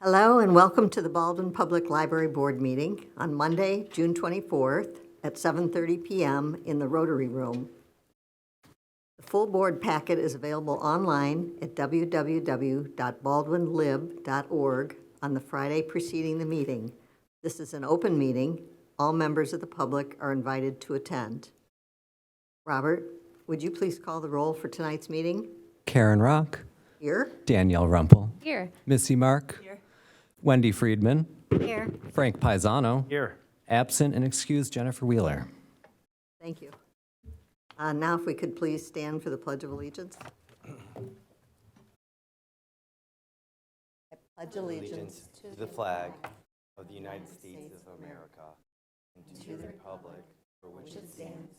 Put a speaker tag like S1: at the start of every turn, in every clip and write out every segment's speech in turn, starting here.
S1: Hello and welcome to the Baldwin Public Library Board meeting on Monday, June 24th at 7:30 p.m. in the Rotary Room. The full board packet is available online at www.baldwinlib.org on the Friday preceding the meeting. This is an open meeting. All members of the public are invited to attend. Robert, would you please call the roll for tonight's meeting?
S2: Karen Rock.
S1: Here.
S2: Danielle Rumpel.
S3: Here.
S2: Missy Mark.
S3: Here.
S2: Wendy Friedman.
S3: Here.
S2: Frank Paisano.
S4: Here.
S2: Absent and excused Jennifer Wheeler.
S1: Thank you. Now if we could please stand for the Pledge of Allegiance. I pledge allegiance
S4: To the flag of the United States of America and to the republic for which it stands,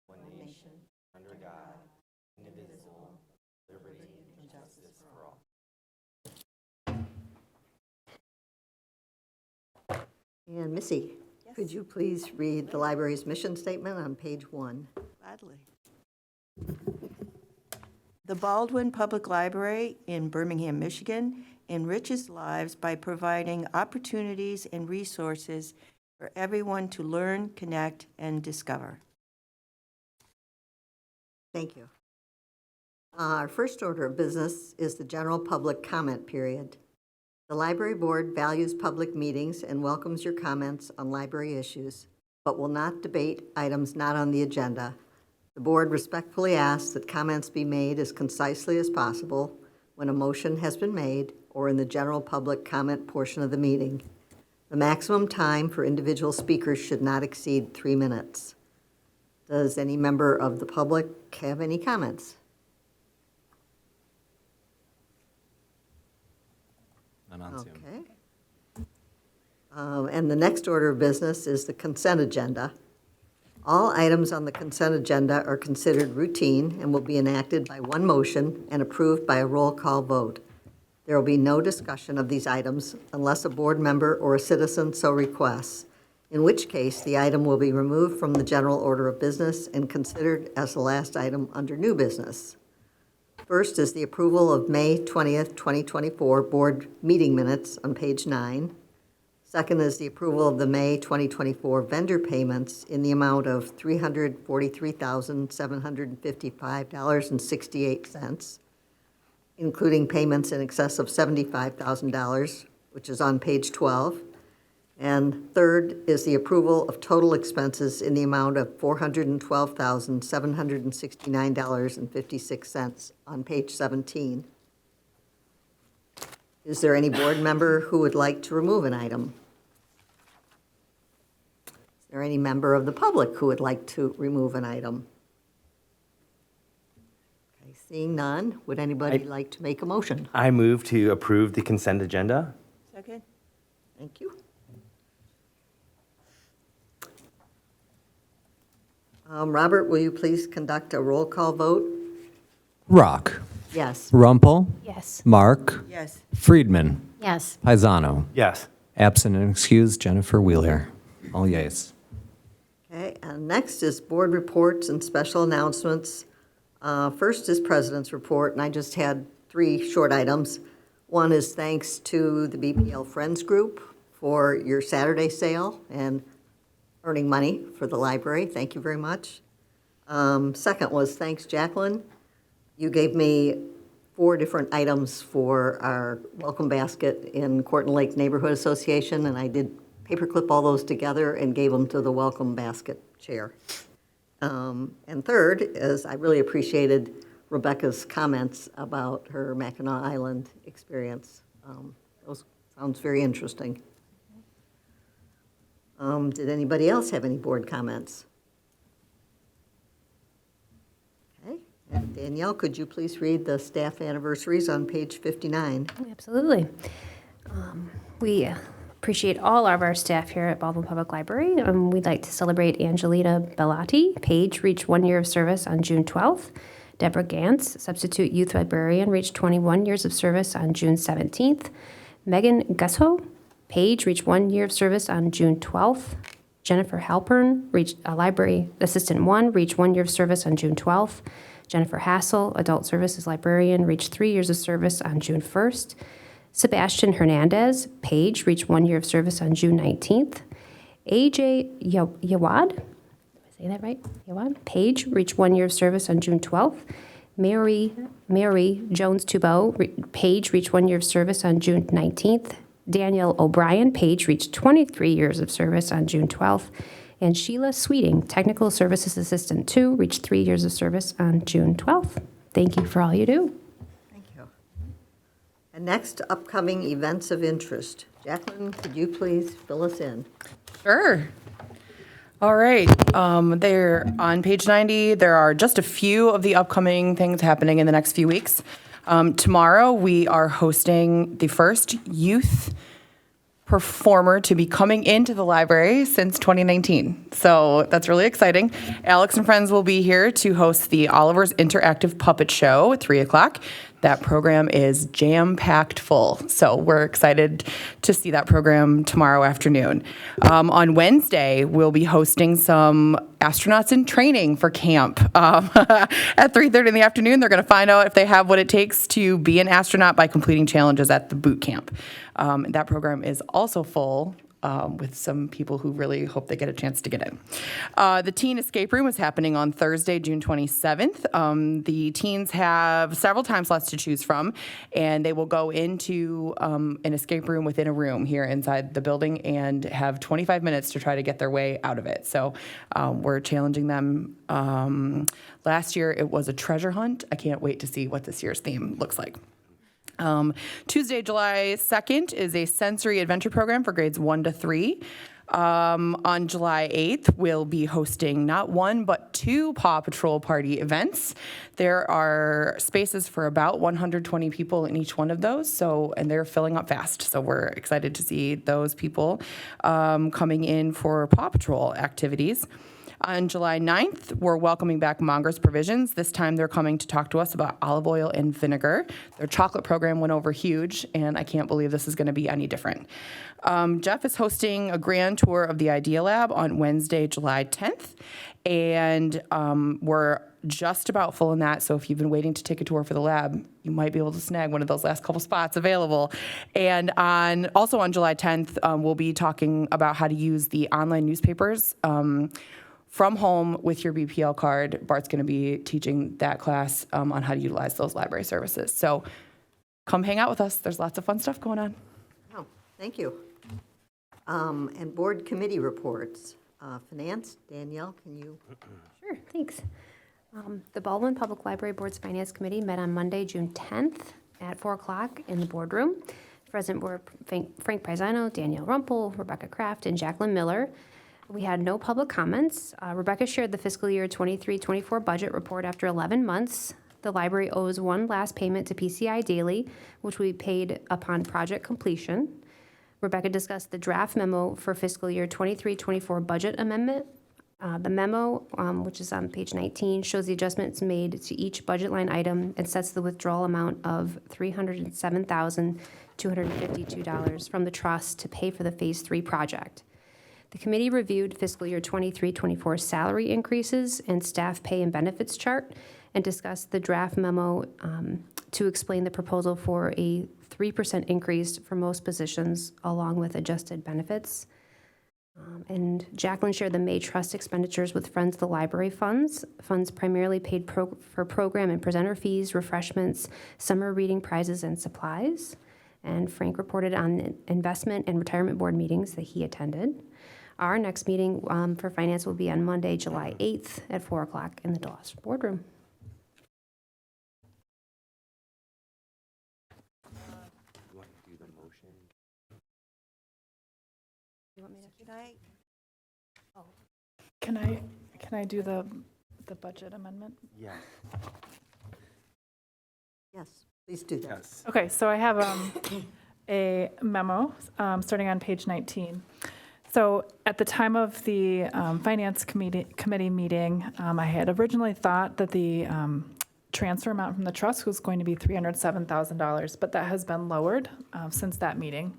S4: one nation, under God, indivisible, liberty and justice for all.
S1: And Missy, could you please read the library's mission statement on page 1?
S5: Gladly. The Baldwin Public Library in Birmingham, Michigan enriches lives by providing opportunities and resources for everyone to learn, connect, and discover.
S1: Thank you. Our first order of business is the general public comment period. The library board values public meetings and welcomes your comments on library issues, but will not debate items not on the agenda. The board respectfully asks that comments be made as concisely as possible when a motion has been made or in the general public comment portion of the meeting. The maximum time for individual speakers should not exceed 3 minutes. Does any member of the public have any comments?
S2: None on Zoom.
S1: Okay. And the next order of business is the consent agenda. All items on the consent agenda are considered routine and will be enacted by one motion and approved by a roll call vote. There will be no discussion of these items unless a board member or a citizen so requests, in which case the item will be removed from the general order of business and considered as the last item under new business. First is the approval of May 20th, 2024 board meeting minutes on page 9. Second is the approval of the May 2024 vendor payments in the amount of $343,755.68, including payments in excess of $75,000, which is on page 12. And third is the approval of total expenses in the amount of $412,769.56 on page 17. Is there any board member who would like to remove an item? Is there any member of the public who would like to remove an item? Okay, seeing none, would anybody like to make a motion?
S4: I move to approve the consent agenda.
S5: Second?
S1: Thank you. Robert, will you please conduct a roll call vote?
S2: Rock.
S1: Yes.
S2: Rumpel.
S3: Yes.
S2: Mark.
S5: Yes.
S2: Friedman.
S3: Yes.
S2: Paisano.
S4: Yes.
S2: Absent and excused Jennifer Wheeler. All yeas.
S1: Okay, and next is board reports and special announcements. First is president's report, and I just had 3 short items. One is thanks to the BPL Friends Group for your Saturday sale and earning money for the library. Thank you very much. Second was thanks, Jacqueline. You gave me 4 different items for our welcome basket in Corton Lake Neighborhood Association, and I did paperclip all those together and gave them to the welcome basket chair. And third is I really appreciated Rebecca's comments about her Mackinac Island experience. Those sounds very interesting. Did anybody else have any board comments? Okay, and Danielle, could you please read the staff anniversaries on page 59?
S3: Absolutely. We appreciate all of our staff here at Baldwin Public Library. We'd like to celebrate Angelina Bellati. Paige reached 1 year of service on June 12th. Deborah Gantz, substitute youth librarian, reached 21 years of service on June 17th. Megan Gusho, Paige reached 1 year of service on June 12th. Jennifer Halpern, library assistant 1, reached 1 year of service on June 12th. Jennifer Hassel, adult services librarian, reached 3 years of service on June 1st. Sebastian Hernandez, Page, reached 1 year of service on June 19th. AJ Yawad, did I say that right? Yawad, Page, reached 1 year of service on June 12th. Mary Jones-Tubo, Page, reached 1 year of service on June 19th. Daniel O'Brien, Page, reached 23 years of service on June 12th. And Sheila Sweeting, Technical Services Assistant 2, reached 3 years of service on June 12th. Thank you for all you do.
S1: Thank you. And next, upcoming events of interest. Jacqueline, could you please fill us in?
S6: Sure. All right. There on page 90, there are just a few of the upcoming things happening in the next few weeks. Tomorrow, we are hosting the first youth performer to be coming into the library since 2019. So that's really exciting. Alex and friends will be here to host the Oliver's Interactive Puppet Show at 3 o'clock. That program is jam-packed full. So we're excited to see that program tomorrow afternoon. On Wednesday, we'll be hosting some astronauts in training for camp. At 3:30 in the afternoon, they're going to find out if they have what it takes to be an astronaut by completing challenges at the boot camp. That program is also full with some people who really hope they get a chance to get in. The Teen Escape Room is happening on Thursday, June 27th. The teens have several time slots to choose from, and they will go into an escape room within a room here inside the building and have 25 minutes to try to get their way out of it. So we're challenging them. Last year, it was a treasure hunt. I can't wait to see what this year's theme looks like. Tuesday, July 2nd is a sensory adventure program for grades 1 to 3. On July 8th, we'll be hosting not one, but 2 Paw Patrol party events. There are spaces for about 120 people in each one of those, and they're filling up fast. So we're excited to see those people coming in for Paw Patrol activities. On July 9th, we're welcoming back Monger's Provisions. This time they're coming to talk to us about olive oil and vinegar. Their chocolate program went over huge, and I can't believe this is going to be any different. Jeff is hosting a grand tour of the Idea Lab on Wednesday, July 10th, and we're just about full in that, so if you've been waiting to take a tour for the lab, you might be able to snag one of those last couple spots available. And also on July 10th, we'll be talking about how to use the online newspapers from home with your BPL card. Bart's going to be teaching that class on how to utilize those library services. So come hang out with us. There's lots of fun stuff going on.
S1: Oh, thank you. And board committee reports. Finance, Danielle, can you?
S3: Sure, thanks. The Baldwin Public Library Board's Finance Committee met on Monday, June 10th at 4 o'clock in the boardroom. Present were Frank Paisano, Danielle Rumpel, Rebecca Kraft, and Jacqueline Miller. We had no public comments. Rebecca shared the fiscal year 23-24 budget report after 11 months. The library owes one last payment to PCI Daily, which we paid upon project completion. Rebecca discussed the draft memo for fiscal year 23-24 budget amendment. The memo, which is on page 19, shows the adjustments made to each budget line item and sets the withdrawal amount of $307,252 from the trust to pay for the Phase 3 project. The committee reviewed fiscal year 23-24 salary increases and staff pay and benefits chart and discussed the draft memo to explain the proposal for a 3% increase for most positions along with adjusted benefits. And Jacqueline shared the May trust expenditures with Friends of the Library funds. Funds primarily paid for program and presenter fees, refreshments, summer reading prizes, and supplies. And Frank reported on investment and retirement board meetings that he attended. Our next meeting for finance will be on Monday, July 8th at 4 o'clock in the DOS boardroom.
S4: You want to do the motion?
S3: You want me to?
S7: Can I do the budget amendment?
S4: Yeah.
S1: Yes, please do that.
S4: Yes.
S7: Okay, so I have a memo starting on page 19. So at the time of the Finance Committee meeting, I had originally thought that the transfer amount from the trust was going to be $307,000, but that has been lowered since that meeting.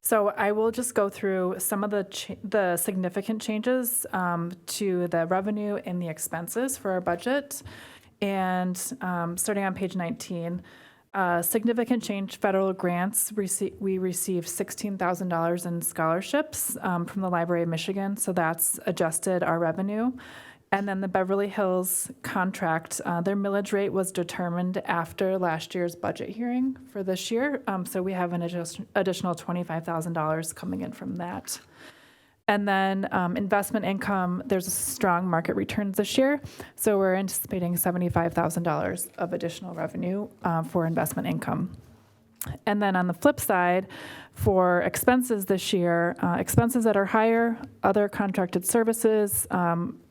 S7: So I will just go through some of the significant changes to the revenue and the expenses for our budget. And starting on page 19, Significant change federal grants. We received $16,000 in scholarships from the Library of Michigan, so that's adjusted our revenue. And then the Beverly Hills contract, their millage rate was determined after last year's budget hearing for this year. So we have an additional $25,000 coming in from that. And then investment income, there's a strong market returns this year. So we're anticipating $75,000 of additional revenue for investment income. And then on the flip side, for expenses this year, expenses that are higher, other contracted services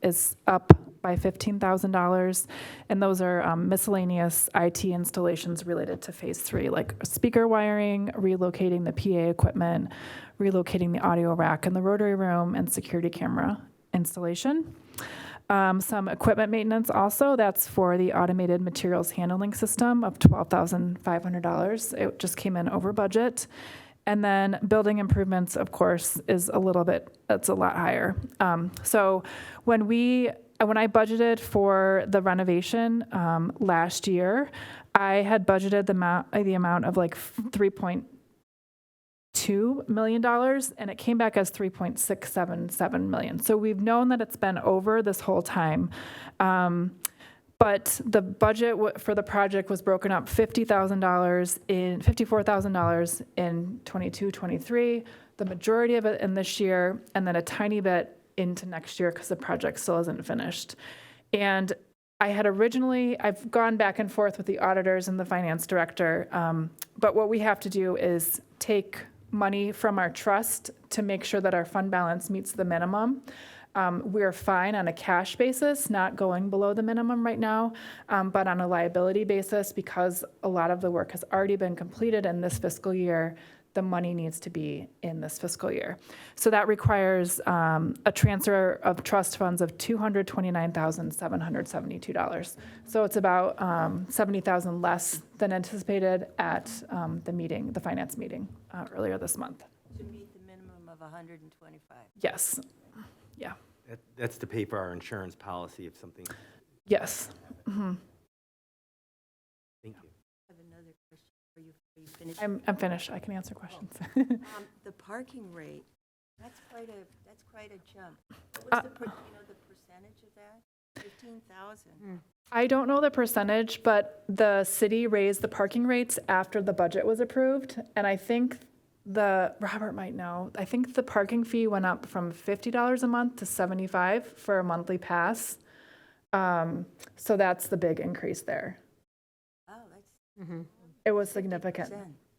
S7: is up by $15,000. And those are miscellaneous IT installations related to phase 3, like speaker wiring, relocating the PA equipment, relocating the audio rack in the rotary room, and security camera installation. Some equipment maintenance also, that's for the automated materials handling system of $12,500. It just came in over budget. And then building improvements, of course, is a little bit, that's a lot higher. So when I budgeted for the renovation last year, I had budgeted the amount of like $3.2 million, and it came back as $3.677 million. So we've known that it's been over this whole time. But the budget for the project was broken up $54,000 in 22-23, the majority of it in this year, and then a tiny bit into next year because the project still isn't finished. And I've gone back and forth with the auditors and the finance director, but what we have to do is take money from our trust to make sure that our fund balance meets the minimum. We're fine on a cash basis, not going below the minimum right now, but on a liability basis, because a lot of the work has already been completed in this fiscal year, the money needs to be in this fiscal year. So that requires a transfer of trust funds of $229,772. So it's about $70,000 less than anticipated at the finance meeting earlier this month.
S5: To meet the minimum of 125.
S7: Yes. Yeah.
S4: That's to pay for our insurance policy if something.
S7: Yes.
S4: Thank you.
S5: I have another question. Are you finished?
S7: I'm finished. I can answer questions.
S5: The parking rate, that's quite a jump. What's the percentage of that? 15,000.
S7: I don't know the percentage, but the city raised the parking rates after the budget was approved, and I think Robert might know, I think the parking fee went up from $50 a month to $75 for a monthly pass. So that's the big increase there.
S5: Oh, that's
S7: It was significant.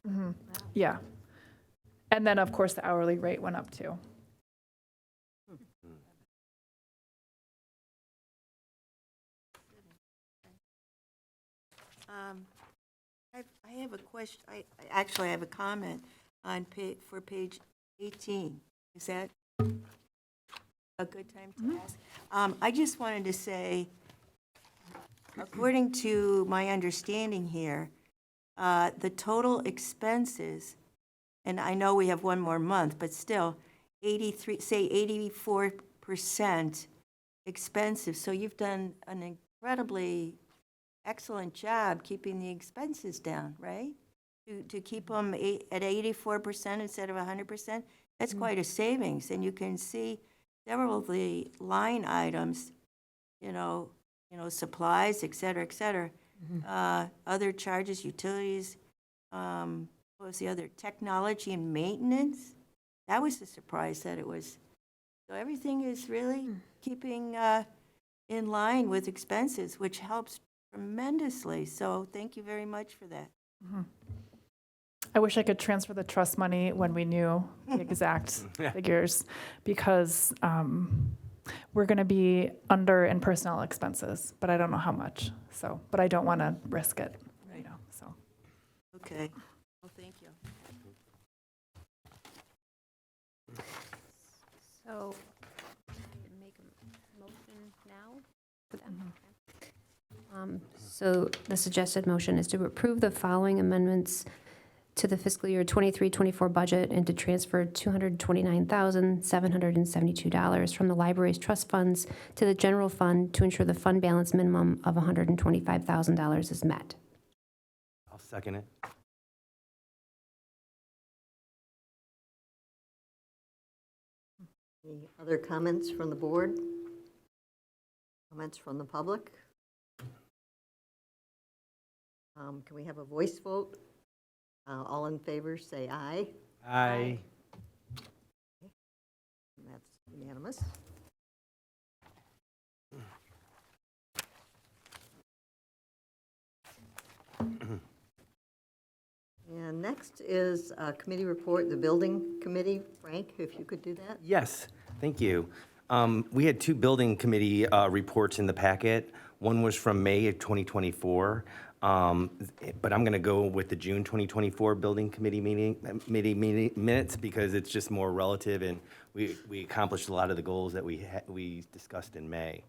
S5: 50%.
S7: Yeah. And then, of course, the hourly rate went up too.
S5: I have a question. I actually have a comment on for page 18. Is that a good time to ask? I just wanted to say, according to my understanding here, the total expenses, and I know we have one more month, but still, 84% expensive. So you've done an incredibly excellent job keeping the expenses down, right? To keep them at 84% instead of 100%, that's quite a savings. And you can see several of the line items, supplies, et cetera, other charges, utilities, what was the other? Technology and maintenance. That was a surprise that it was. So everything is really keeping in line with expenses, which helps tremendously. So thank you very much for that.
S7: I wish I could transfer the trust money when we knew the exact figures, because we're going to be under in personnel expenses, but I don't know how much. So, but I don't want to risk it.
S5: Right.
S7: So.
S5: Okay. Well, thank you.
S3: So, make a motion now for that? So the suggested motion is to approve the following amendments to the fiscal year 23-24 budget and to transfer $229,772 from the library's trust funds to the general fund to ensure the fund balance minimum of $125,000 is met.
S4: I'll second it.
S1: Any other comments from the board? Comments from the public? Can we have a voice vote? All in favor, say aye.
S4: Aye.
S1: And that's unanimous. And next is a committee report, the building committee. Frank, if you could do that?
S4: Yes, thank you. We had two building committee reports in the packet. One was from May of 2024, but I'm going to go with the June 2024 building committee meeting minutes because it's just more relative, and we accomplished a lot of the goals that we discussed in May.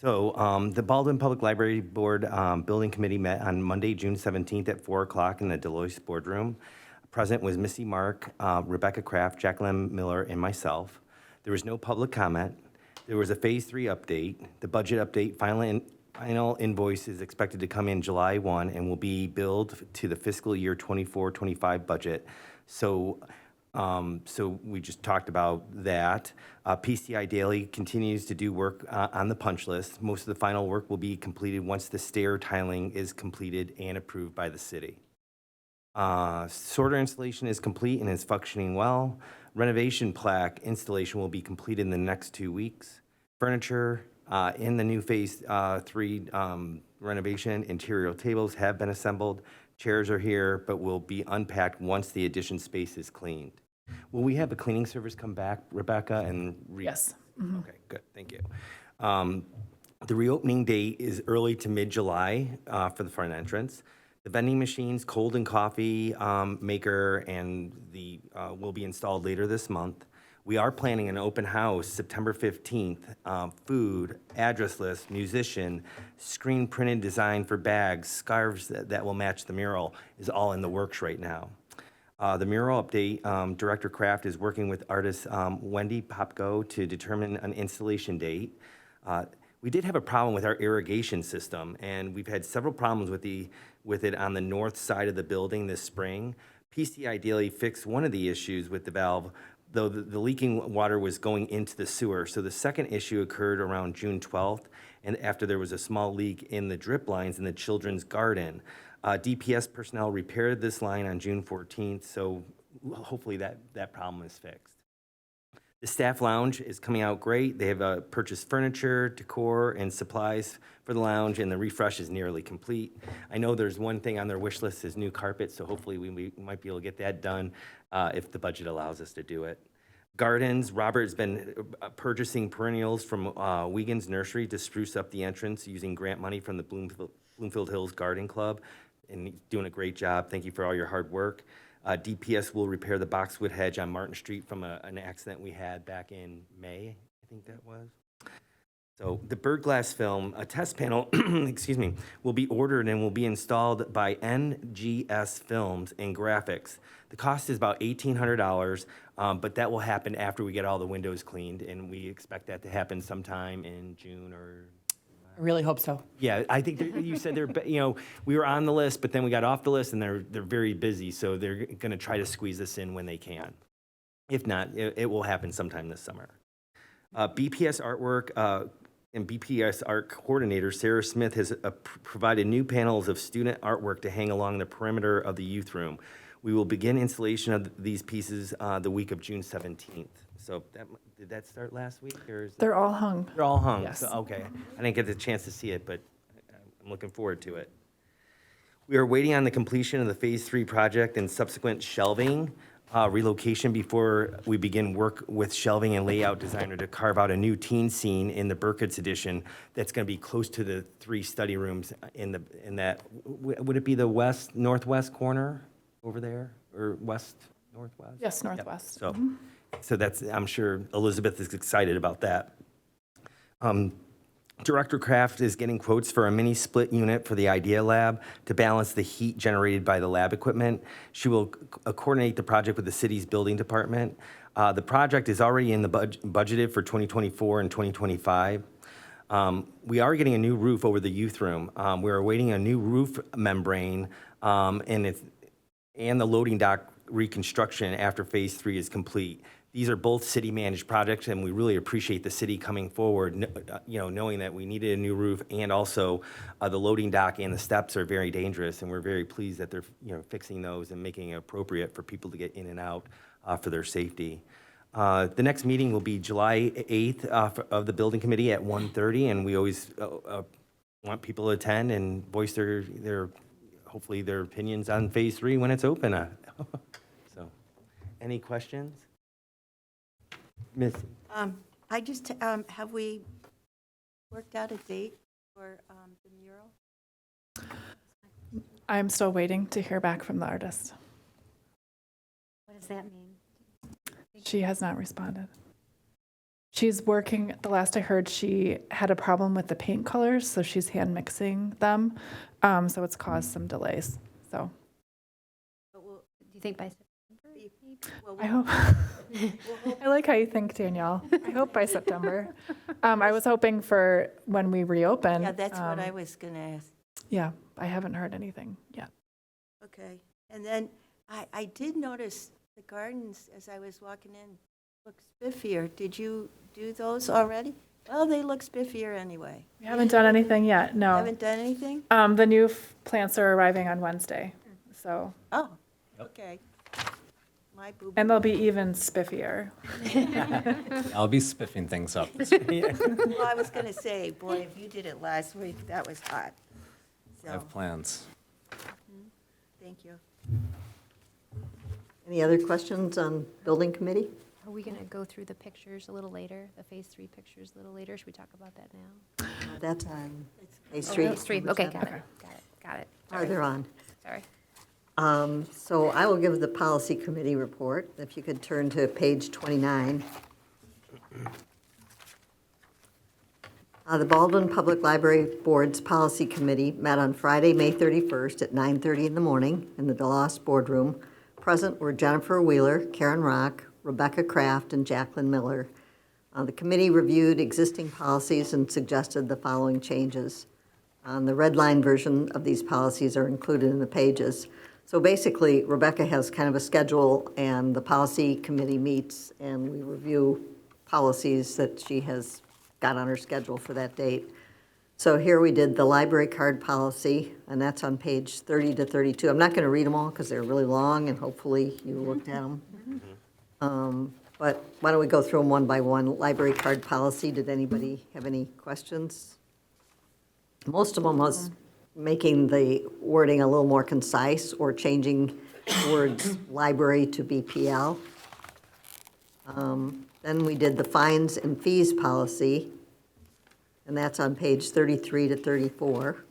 S4: So the Baldwin Public Library Board Building Committee met on Monday, June 17th at 4 o'clock in the Deloitte boardroom. Present was Missy Mark, Rebecca Kraft, Jacqueline Miller, and myself. There was no public comment. There was a Phase 3 update. The budget update, final invoice is expected to come in July 1 and will be billed to the fiscal year 24-25 budget. So we just talked about that. PCI Daily continues to do work on the punch list. Most of the final work will be completed once the stair tiling is completed and approved by the city. Sorter installation is complete and is functioning well. Renovation plaque installation will be completed in the next 2 weeks. Furniture in the new Phase 3 renovation, interior tables have been assembled. Chairs are here, but will be unpacked once the addition space is cleaned. Will we have a cleaning service come back, Rebecca? And
S6: Yes.
S4: Okay, good, thank you. The reopening date is early to mid-July for the front entrance. The vending machines, cold and coffee maker, and will be installed later this month. We are planning an open house September 15th. Food, address list, musician, screen printed design for bags, scarves that will match the mural is all in the works right now. The mural update, Director Kraft is working with artist Wendy Popko to determine an installation date. We did have a problem with our irrigation system, and we've had several problems with it on the north side of the building this spring. PCI Daily fixed one of the issues with the valve, though the leaking water was going into the sewer. So the second issue occurred around June 12th, and after there was a small leak in the drip lines in the children's garden. DPS personnel repaired this line on June 14th, so hopefully that problem is fixed. The staff lounge is coming out great. They have purchased furniture, decor, and supplies for the lounge, and the refresh is nearly complete. I know there's one thing on their wish list is new carpet, so hopefully we might be able to get that done if the budget allows us to do it. Gardens, Robert's been purchasing perennials from Wiegand's Nursery to spruce up the entrance using grant money from the Bloomfield Hills Garden Club, and he's doing a great job. Thank you for all your hard work. DPS will repair the boxwood hedge on Martin Street from an accident we had back in May, I think that was. So the bird glass film, a test panel, excuse me, will be ordered and will be installed by NGS Films and Graphics. The cost is about $1,800, but that will happen after we get all the windows cleaned, and we expect that to happen sometime in June or.
S6: I really hope so.
S4: Yeah, I think you said we were on the list, but then we got off the list, and they're very busy, so they're going to try to squeeze this in when they can. If not, it will happen sometime this summer. BPS artwork and BPS art coordinator Sarah Smith has provided new panels of student artwork to hang along the perimeter of the youth room. We will begin installation of these pieces the week of June 17th. So did that start last week, or is
S7: They're all hung.
S4: They're all hung.
S7: Yes.
S4: So, okay. I didn't get the chance to see it, but I'm looking forward to it. We are waiting on the completion of the Phase 3 project and subsequent shelving relocation before we begin work with shelving and layout designer to carve out a new teen scene in the Burkitt's edition that's going to be close to the 3 study rooms in that. Would it be the northwest corner over there, or west northwest?
S7: Yes, northwest.
S4: So. So I'm sure Elizabeth is excited about that. Director Kraft is getting quotes for a mini split unit for the Idea Lab to balance the heat generated by the lab equipment. She will coordinate the project with the city's building department. The project is already in the budgeted for 2024 and 2025. We are getting a new roof over the youth room. We're awaiting a new roof membrane and the loading dock reconstruction after Phase 3 is complete. These are both city-managed projects, and we really appreciate the city coming forward, knowing that we needed a new roof, and also the loading dock and the steps are very dangerous, and we're very pleased that they're, fixing those and making it appropriate for people to get in and out for their safety. The next meeting will be July 8th of the Building Committee at 1:30, and we always want people to attend and voice hopefully their opinions on Phase 3 when it's open. So, any questions? Miss?
S5: Have we worked out a date for the mural?
S7: I'm still waiting to hear back from the artist.
S8: What does that mean?
S7: She has not responded. She's working, the last I heard, she had a problem with the paint colors, so she's hand mixing them. So it's caused some delays. So
S8: Do you think by September?
S7: I hope, I like how you think, Danielle. I hope by September. I was hoping for when we reopen.
S5: Yeah, that's what I was going to ask.
S7: Yeah, I haven't heard anything yet.
S5: Okay. And then I did notice the gardens as I was walking in look spiffier. Did you do those already? Well, they look spiffier anyway.
S7: We haven't done anything yet, no.
S5: Haven't done anything?
S7: The new plants are arriving on Wednesday, so,
S5: Oh, okay. My boo-boo.
S7: and they'll be even spiffier.
S2: I'll be spiffing things up.
S5: Well, I was going to say, boy, if you did it last week, that was hot.
S2: I have plans.
S5: Thank you.
S1: Any other questions on Building Committee?
S3: Are we going to go through the pictures a little later, the Phase 3 pictures a little later? Should we talk about that now?
S1: That's on Phase
S3: Oh,
S1: 3.
S3: Phase 3, okay, got it.
S1: Farther on.
S3: Sorry.
S1: So I will give the Policy Committee report. If you could turn to page 29. The Baldwin Public Library Board's Policy Committee met on Friday, May 31st at 9:30 in the morning in the DeLoss Boardroom. Present were Jennifer Wheeler, Karen Rock, Rebecca Kraft, and Jacqueline Miller. The committee reviewed existing policies and suggested the following changes. The red line version of these policies are included in the pages. So basically, Rebecca has kind of a schedule, and the policy committee meets, and we review policies that she has got on her schedule for that date. So here we did the library card policy, and that's on page 30 to 32. I'm not going to read them all because they're really long, and hopefully you looked at them. But why don't we go through them one by one? Library card policy, did anybody have any questions? Most of them was making the wording a little more concise or changing the words library to BPL. Then we did the fines and fees policy, and that's on page 33 to 34.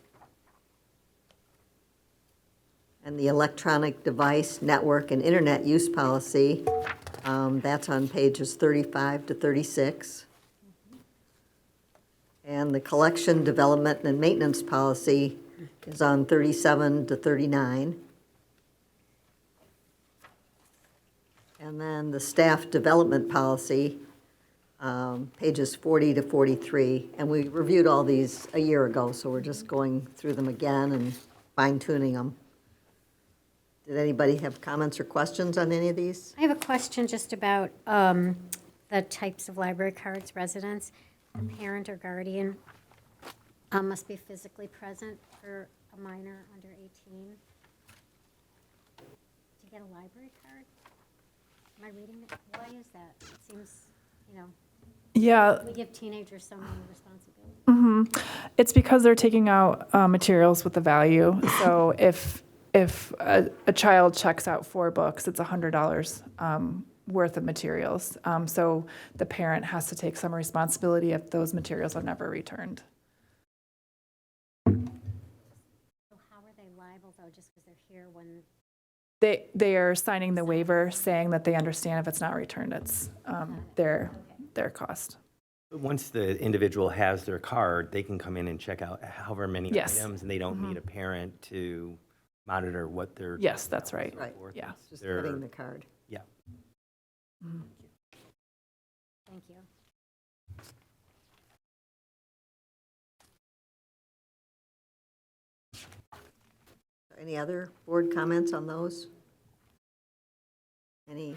S1: And the electronic device, network, and internet use policy, that's on pages 35 to 36. And the collection, development, and maintenance policy is on 37 to 39. And then the staff development policy, pages 40 to 43. And we reviewed all these a year ago, so we're just going through them again and fine tuning them. Did anybody have comments or questions on any of these?
S8: I have a question just about the types of library cards residents. The parent or guardian must be physically present for a minor under 18. To get a library card? Am I reading it? Why is that? It seems,
S7: Yeah,
S8: we give teenagers so many responsibilities.
S7: it's because they're taking out materials with a value. So if a child checks out 4 books, it's $100 worth of materials. So the parent has to take some responsibility if those materials are never returned.
S8: So how are they liable, though, just because they're here when?
S7: They are signing the waiver saying that they understand if it's not returned, it's their cost.
S4: Once the individual has their card, they can come in and check out however many
S7: Yes.
S4: items, and they don't need a parent to monitor what they're.
S7: Yes, that's right.
S1: Right.
S7: Yeah.
S1: It's just
S4: They're-
S1: getting the card.
S4: Yeah.
S8: Thank you.
S1: any other board comments on those? Any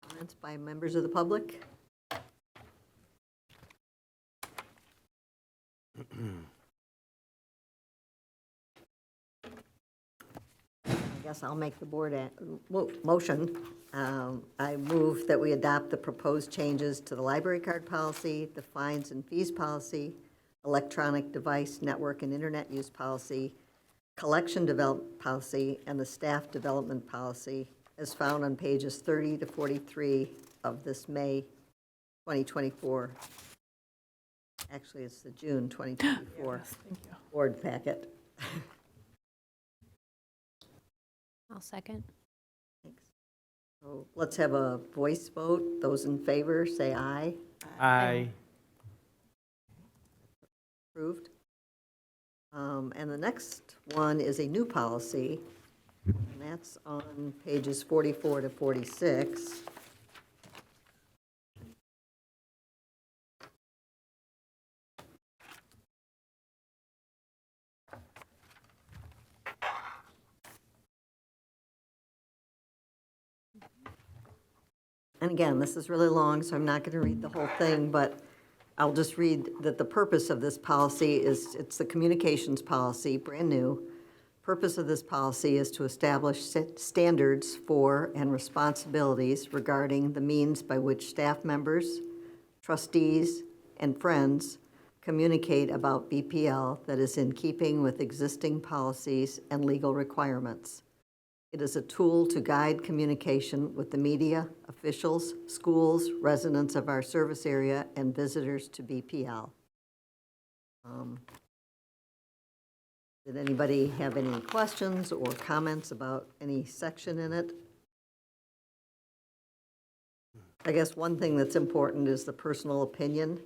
S1: comments by members of the public? I guess I'll make the board motion. I move that we adopt the proposed changes to the library card policy, the fines and fees policy, electronic device network and internet use policy, collection development policy, and the staff development policy as found on pages 30 to 43 of this May 2024. Actually, it's the June 2024
S7: Yes, thank you.
S1: board packet.
S3: I'll second.
S1: Thanks. So let's have a voice vote. Those in favor, say aye.
S4: Aye.
S1: Approved. And the next one is a new policy, and that's on pages 44 to 46. And again, this is really long, so I'm not going to read the whole thing, but I'll just read that the purpose of this policy is, it's the communications policy, brand new. Purpose of this policy is to establish standards for and responsibilities regarding the means by which staff members, trustees, and friends communicate about BPL that is in keeping with existing policies and legal requirements. It is a tool to guide communication with the media, officials, schools, residents of our service area, and visitors to BPL. Did anybody have any questions or comments about any section in it? I guess one thing that's important is the personal opinion,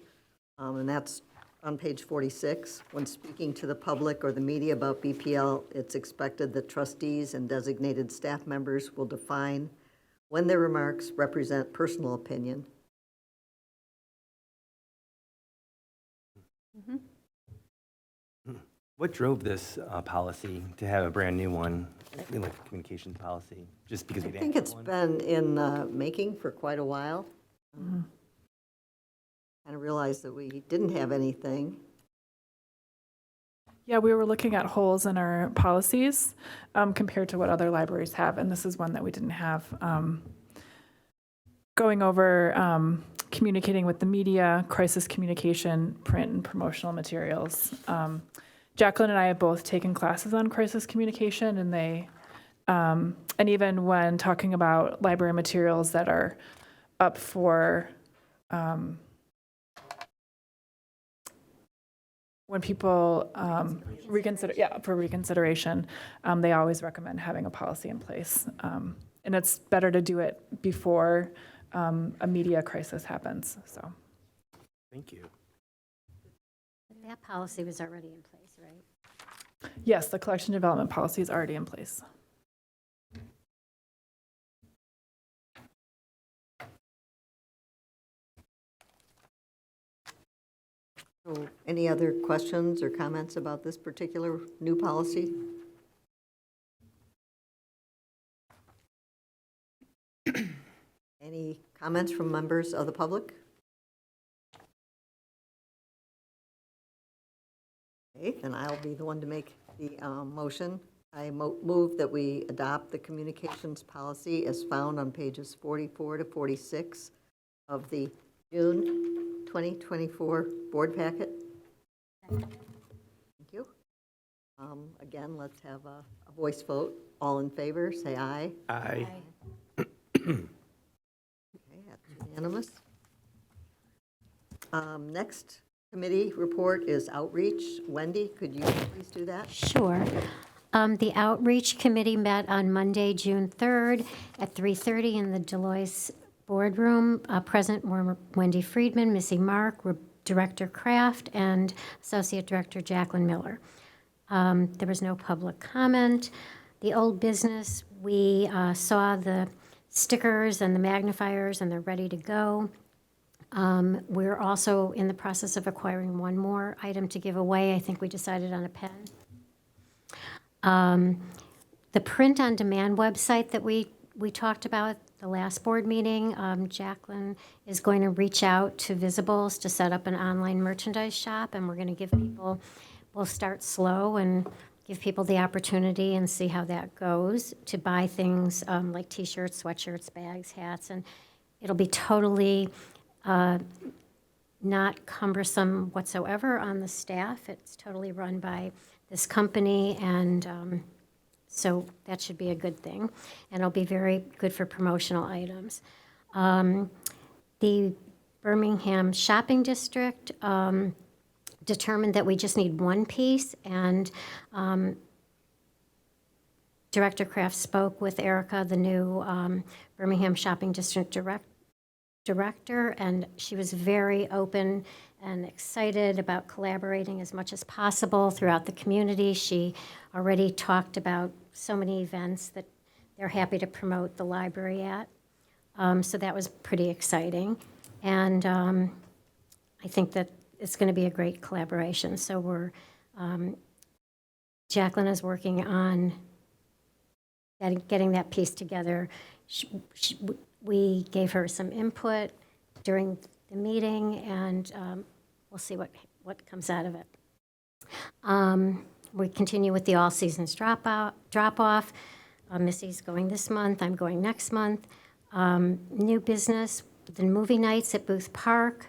S1: and that's on page 46. When speaking to the public or the media about BPL, it's expected that trustees and designated staff members will define when their remarks represent personal opinion.
S4: What drove this policy to have a brand new one, like a communications policy? Just because we
S1: I
S4: didn't
S1: think
S4: have
S1: it's
S4: one?
S1: been in making for quite a while. Kind of realized that we didn't have anything.
S7: Yeah, we were looking at holes in our policies compared to what other libraries have, and this is one that we didn't have. Going over communicating with the media, crisis communication, print and promotional materials. Jacqueline and I have both taken classes on crisis communication, and and even when talking about library materials that are up for when people reconsideration, they always recommend having a policy in place. And it's better to do it before a media crisis happens, so.
S4: Thank you.
S8: That policy was already in place, right?
S7: Yes, the collection development policy is already in place.
S1: So any other questions or comments about this particular new policy? Any comments from members of the public? Okay, then I'll be the one to make the motion. I move that we adopt the communications policy as found on pages 44 to 46 of the June 2024 board packet. Thank you. Again, let's have a voice vote. All in favor, say aye.
S4: Aye.
S1: Okay, that's unanimous. Next committee report is outreach. Wendy, could you please do that?
S8: Sure. The Outreach Committee met on Monday, June 3rd at 3:30 in the Deloitte Boardroom. Present were Wendy Friedman, Missy Mark, Director Kraft, and Associate Director Jacqueline Miller. There was no public comment. The old business, we saw the stickers and the magnifiers, and they're ready to go. We're also in the process of acquiring one more item to give away. I think we decided on a pen. the print-on-demand website that we talked about at the last board meeting, Jacqueline is going to reach out to Visibles to set up an online merchandise shop, and we're going to give people, we'll start slow and give people the opportunity and see how that goes, to buy things like T-shirts, sweatshirts, bags, hats, and it'll be totally not cumbersome whatsoever on the staff. It's totally run by this company, and so that should be a good thing. And it'll be very good for promotional items. The Birmingham Shopping District determined that we just need one piece, and Director Kraft spoke with Erica, the new Birmingham Shopping District director, and she was very open and excited about collaborating as much as possible throughout the community. She already talked about so many events that they're happy to promote the library at. So that was pretty exciting. And I think that it's going to be a great collaboration. So we're, Jacqueline is working on getting that piece together. We gave her some input during the meeting, and we'll see what comes out of it. We continue with the all seasons drop-off. Missy's going this month, I'm going next month. New business, the movie nights at Booth Park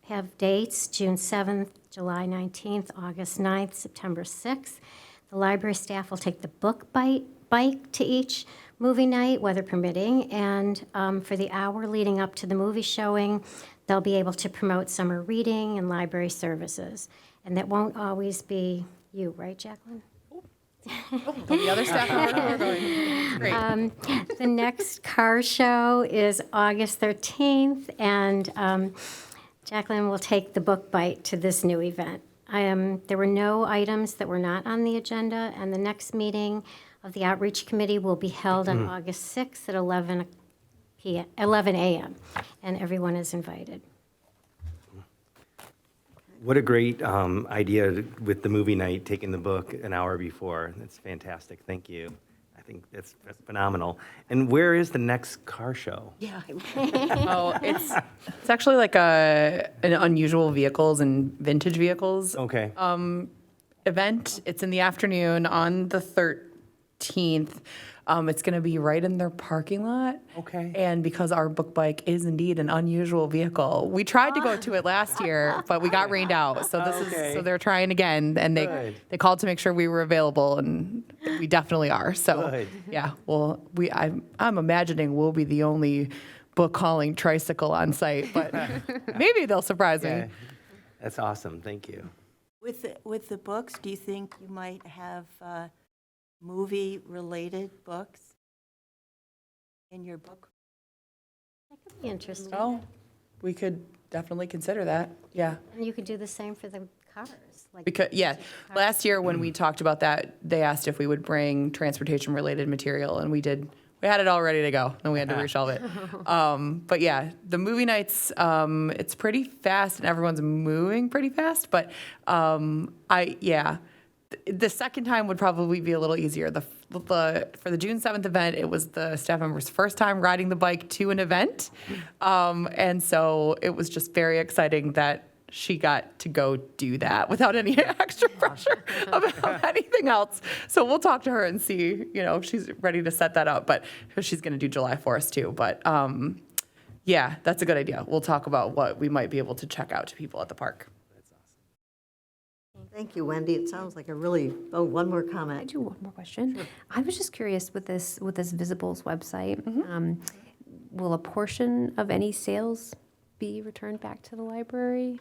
S8: have dates, June 7th, July 19th, August 9th, September 6th. The library staff will take the book bike to each movie night, weather permitting, and for the hour leading up to the movie showing, they'll be able to promote summer reading and library services. And that won't always be you, right, Jacqueline?
S6: The other staff member know we're going. Great.
S8: The next car show is August 13th, and Jacqueline will take the book bite to this new event. There were no items that were not on the agenda, and the next meeting of the Outreach Committee will be held on August 6th at 11 a.m., and everyone is invited.
S4: What a great idea with the movie night, taking the book an hour before. That's fantastic. Thank you. I think that's phenomenal. And where is the next car show?
S6: Yeah. Oh, it's actually like an unusual vehicles and vintage vehicles
S4: Okay.
S6: event. It's in the afternoon on the 13th. It's going to be right in their parking lot.
S4: Okay.
S6: And because our book bike is indeed an unusual vehicle, we tried to go to it last year, but we got rained out. So
S4: Okay.
S6: so they're trying again, and
S4: Good.
S6: they called to make sure we were available, and we definitely are. So
S4: Good.
S6: yeah, well, I'm imagining we'll be the only book hauling tricycle on site, but maybe they'll surprise
S4: Yeah.
S6: me.
S4: That's awesome. Thank you.
S5: With the books, do you think you might have movie-related books in your book?
S8: Interesting.
S6: Oh, we could definitely consider that. Yeah.
S8: And you could do the same for the cars. Like
S6: Because, yeah, last year when we talked about that, they asked if we would bring transportation-related material, and we did. We had it all ready to go, and we had to reshelve it. But yeah, the movie nights, it's pretty fast, and everyone's moving pretty fast. But the second time would probably be a little easier. For the June 7th event, it was the staff member's first time riding the bike to an event, and so it was just very exciting that she got to go do that without any extra pressure about anything else. So we'll talk to her and see, if she's ready to set that up. But she's going to do July 4th too. But yeah, that's a good idea. We'll talk about what we might be able to check out to people at the park.
S1: Thank you, Wendy. It sounds like one more
S3: I
S1: comment.
S3: do one more question. I was just curious with this Visibles website, will a portion of any sales be returned back to the library?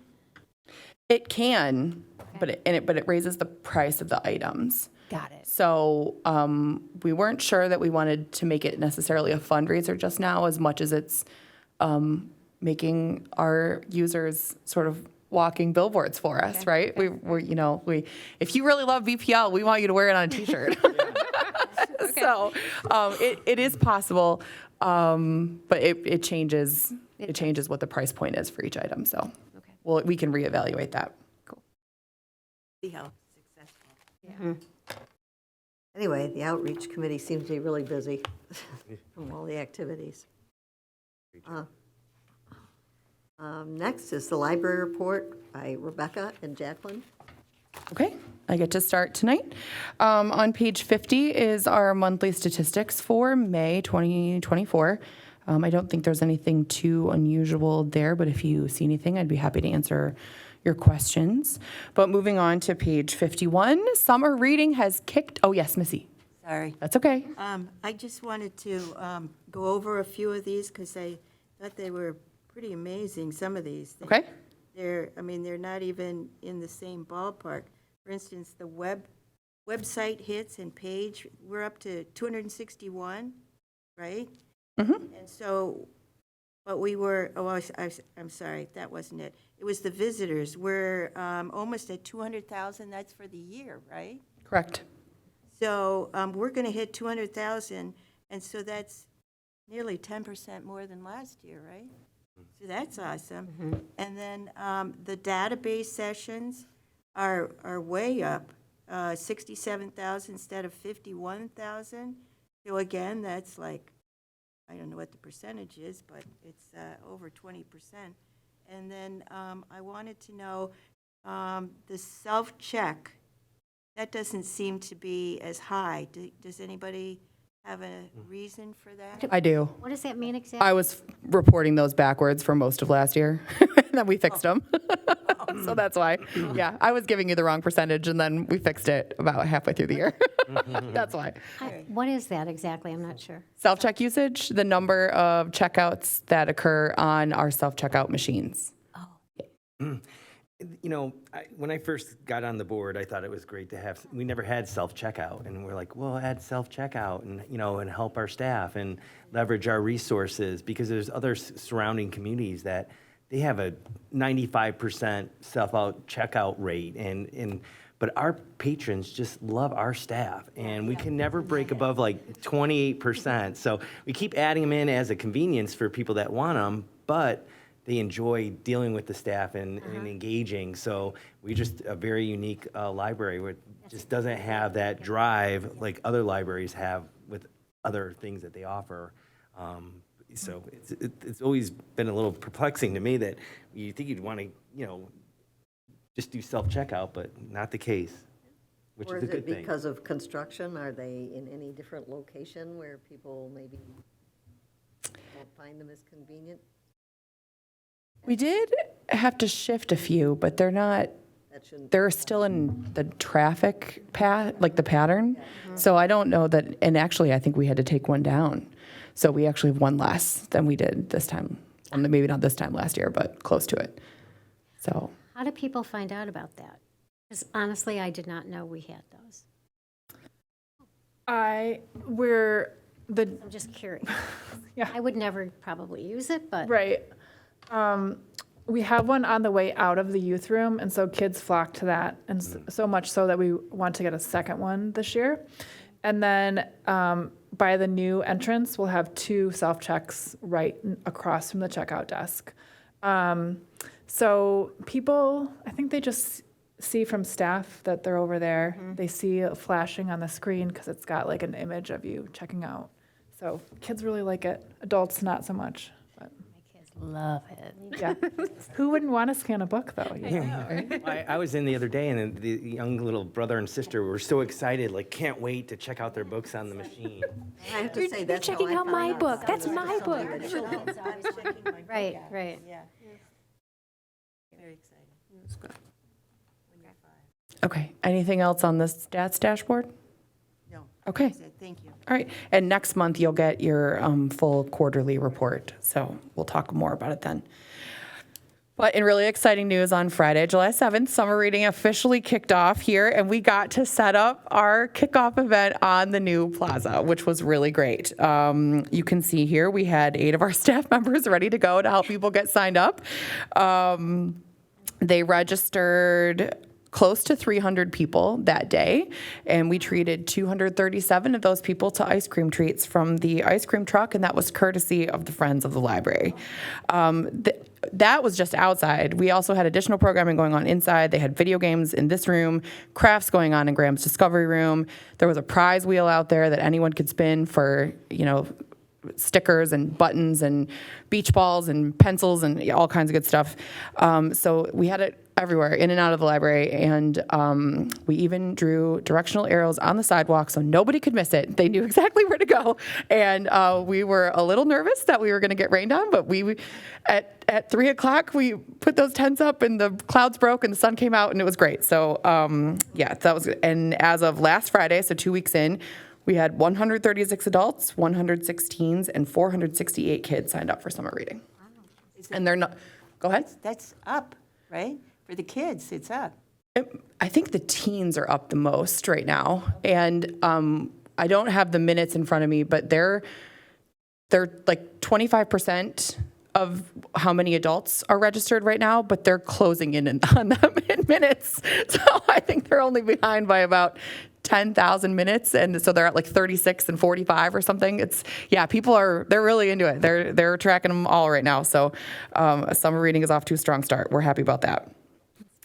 S6: It can, but it raises the price of the items.
S3: Got it.
S6: So we weren't sure that we wanted to make it necessarily a fundraiser just now, as much as it's making our users sort of walking billboards for us, right? We if you really love BPL, we want you to wear it on a T-shirt. So it is possible, but it changes. It changes what the price point is for each item. So we can reevaluate that.
S5: See how successful.
S1: Anyway, the outreach committee seems to be really busy from all the activities. Next is the library report by Rebecca and Jacqueline.
S6: Okay, I get to start tonight. On page 50 is our monthly statistics for May 2024. I don't think there's anything too unusual there, but if you see anything, I'd be happy to answer your questions. But moving on to page 51, summer reading has kicked. Oh, yes, Missy.
S5: Sorry.
S6: That's okay.
S5: I just wanted to go over a few of these because I thought they were pretty amazing, some of these.
S6: Okay.
S5: They're not even in the same ballpark. For instance, the website hits and page, we're up to 261, right?
S6: Mm-hmm.
S5: And so, but we were, I'm sorry, that wasn't it. It was the visitors. We're almost at 200,000. That's for the year, right?
S6: Correct.
S5: So we're going to hit 200,000, and so that's nearly 10% more than last year, right? So that's awesome. And then the database sessions are way up, 67,000 instead of 51,000. So again, that's like, I don't know what the percentage is, but it's over 20%. And then I wanted to know the self-check. That doesn't seem to be as high. Does anybody have a reason for that?
S6: I do.
S8: What does that mean exactly?
S6: I was reporting those backwards for most of last year, and then we fixed them. So that's why. Yeah, I was giving you the wrong percentage, and then we fixed it about halfway through the year. That's why.
S8: What is that exactly? I'm not sure.
S6: Self-check usage, the number of checkouts that occur on our self-checkout machines.
S4: You know, when I first got on the board, I thought it was great to have, we never had self-checkout, and we're like, well, add self-checkout and, and help our staff and leverage our resources, because there's other surrounding communities that they have a 95% self-out checkout rate, but our patrons just love our staff, and we can never break above like 28%. So we keep adding them in as a convenience for people that want them, but they enjoy dealing with the staff and engaging. So we just a very unique library where it just doesn't have that drive like other libraries have with other things that they offer. So it's always been a little perplexing to me that you think you'd want to, just do self-checkout, but not the case, which
S1: Or
S4: is a
S1: is
S4: good
S1: it
S4: thing.
S1: because of construction? Are they in any different location where people maybe don't find them as convenient?
S6: We did have to shift a few, but they're not,
S1: That shouldn't.
S6: they're still in the traffic path, like the pattern. So I don't know that, and actually I think we had to take one down. So we actually have one less than we did this time. Maybe not this time last year, but close to it. So
S8: How do people find out about that? Because honestly, I did not know we had those.
S7: I'm
S8: just curious.
S7: Yeah.
S8: I would never probably use it, but
S7: Right. We have one on the way out of the youth room, and so kids flock to that, and so much so that we want to get a second one this year. And then by the new entrance, we'll have 2 self-checks right across from the checkout desk. So people, I think they just see from staff that they're over there. They see it flashing on the screen because it's got like an image of you checking out. So kids really like it. Adults, not so much. But
S8: my kids love it.
S7: yeah. Who wouldn't want to scan a book, though?
S4: I was in the other day, and the young little brother and sister were so excited, like can't wait to check out their books on the machine.
S1: I have to say, that's how
S3: checking
S1: I
S3: out my
S1: found
S3: book.
S1: out.
S3: That's my book.
S8: Right, right.
S5: Yeah. Very exciting.
S6: okay, anything else on the stats dashboard?
S5: No.
S6: Okay.
S5: That's it. Thank you.
S6: All right, and next month you'll get your full quarterly report, so we'll talk more about it then. But in really exciting news, on Friday, July 7th, summer reading officially kicked off here, and we got to set up our kickoff event on the new plaza, which was really great. You can see here we had 8 of our staff members ready to go to help people get signed up. They registered close to 300 people that day, and we treated 237 of those people to ice cream treats from the ice cream truck, and that was courtesy of the Friends of the Library. that was just outside. We also had additional programming going on inside. They had video games in this room, crafts going on in Graham's Discovery Room. There was a prize wheel out there that anyone could spin for, stickers and buttons and beach balls and pencils and all kinds of good stuff. So we had it everywhere, in and out of the library, and we even drew directional arrows on the sidewalk so nobody could miss it. They knew exactly where to go, and we were a little nervous that we were going to get rained on, but at 3 o'clock we put those tents up and the clouds broke and the sun came out and it was great. So that was good. And as of last Friday, so 2 weeks in, we had 136 adults, 106 teens, and 468 kids signed up for summer reading. And they're not. Go ahead.
S5: That's up, right? For the kids, it's up.
S6: I think the teens are up the most right now, and I don't have the minutes in front of me, but they're like 25% of how many adults are registered right now, but they're closing in on them in minutes. So I think they're only behind by about 10,000 minutes, and so they're at like 36 and 45 or something. They're really into it. They're tracking them all right now. So summer reading is off to a strong start. We're happy about that.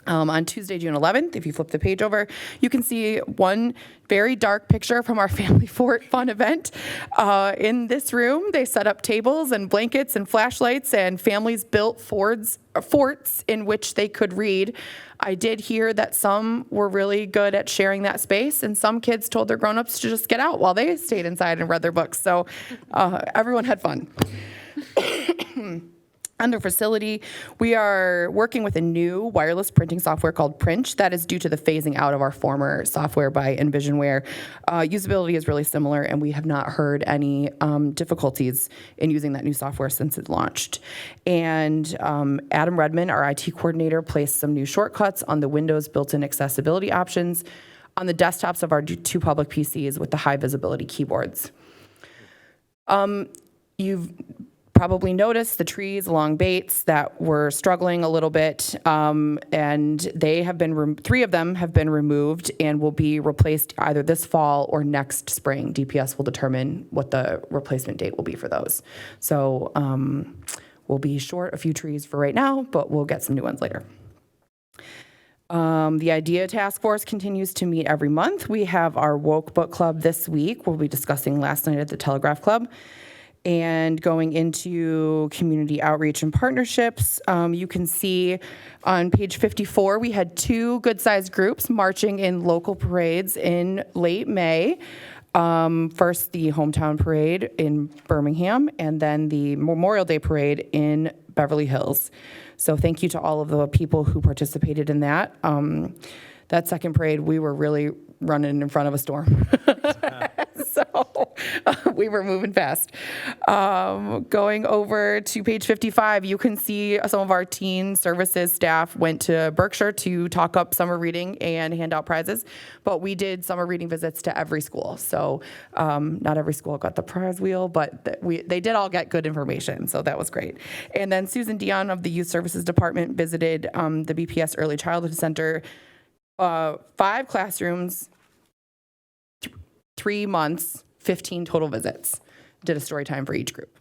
S6: On Tuesday, June 11th, if you flip the page over, you can see one very dark picture from our Family Fort Fun event. In this room, they set up tables and blankets and flashlights, and families built forts in which they could read. I did hear that some were really good at sharing that space, and some kids told their grown-ups to just get out while they stayed inside and read their books. So everyone had fun. Under facility, we are working with a new wireless printing software called Print that is due to the phasing out of our former software by Envisionware. Usability is really similar, and we have not heard any difficulties in using that new software since it launched. And Adam Redman, our IT coordinator, placed some new shortcuts on the Windows built-in accessibility options on the desktops of our two public PCs with the high visibility keyboards. You've probably noticed the trees along Bates that were struggling a little bit, and they have been 3 of them have been removed and will be replaced either this fall or next spring. DPS will determine what the replacement date will be for those. So we'll be short a few trees for right now, but we'll get some new ones later. The IDEA Task Force continues to meet every month. We have our Woke Book Club this week. We'll be discussing last night at the Telegraph Club. And going into community outreach and partnerships, you can see on page 54, we had 2 good-sized groups marching in local parades in late May. First, the Hometown Parade in Birmingham, and then the Memorial Day Parade in Beverly Hills. So thank you to all of the people who participated in that. That second parade, we were really running in front of a storm. So we were moving fast. Going over to page 55, you can see some of our teen services staff went to Berkshire to talk up summer reading and hand out prizes, but we did summer reading visits to every school. So not every school got the prize wheel, but they did all get good information, so that was great. And then Susan Dion of the Youth Services Department visited the BPS Early Childhood Center, 5 classrooms, 3 months, 15 total visits. Did a story time for each group.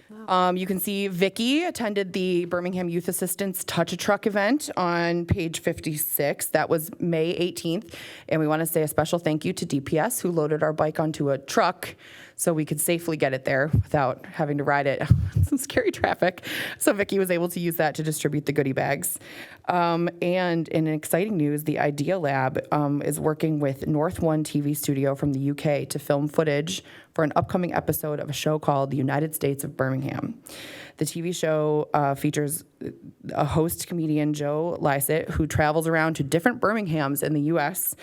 S6: You can see Vicki attended the Birmingham Youth Assistance Touch a Truck event on page 56. That was May 18th. And we want to say a special thank you to DPS, who loaded our bike onto a truck so we could safely get it there without having to ride it in some scary traffic. So Vicki was able to use that to distribute the goodie bags. And in exciting news, the Idea Lab is working with North One TV Studio from the UK to film footage for an upcoming episode of a show called The United States of Birmingham. The TV show features a host comedian, Joe Lycett, who travels around to different Birminghams in the U.S.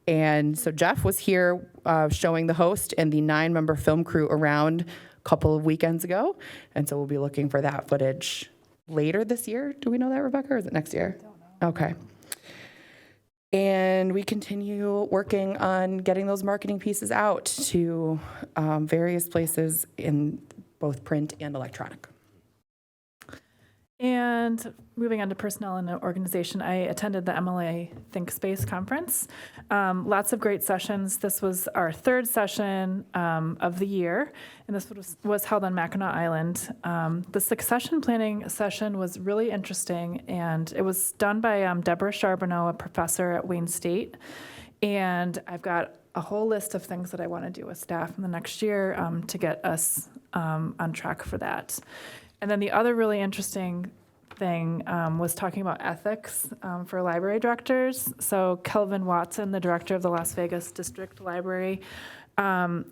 S6: And so Jeff was here showing the host and the 9-member film crew around a couple of weekends ago. And so we'll be looking for that footage later this year. Do we know that, Rebecca, or is it next year? I don't know. Okay. And we continue working on getting those marketing pieces out to various places in both print and electronic.
S7: And moving on to personnel and organization, I attended the MLA Think Space conference. Lots of great sessions. This was our third session of the year, and this was held on Mackinac Island. The succession planning session was really interesting, and it was done by Deborah Charbonneau, a professor at Wayne State. And I've got a whole list of things that I want to do with staff in the next year to get us on track for that. And then the other really interesting thing was talking about ethics for library directors. So Kelvin Watson, the director of the Las Vegas District Library,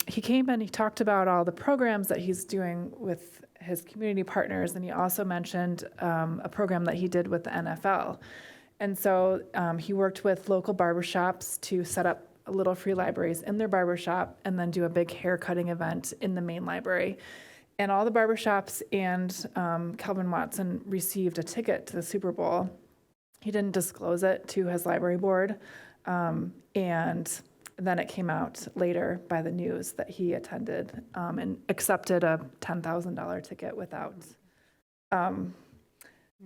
S7: he came and he talked about all the programs that he's doing with his community partners, and he also mentioned a program that he did with the NFL. And so he worked with local barbershops to set up little free libraries in their barbershop and then do a big hair cutting event in the main library. And all the barbershops and Kelvin Watson received a ticket to the Super Bowl. He didn't disclose it to his library board. And then it came out later by the news that he attended and accepted a $10,000 ticket without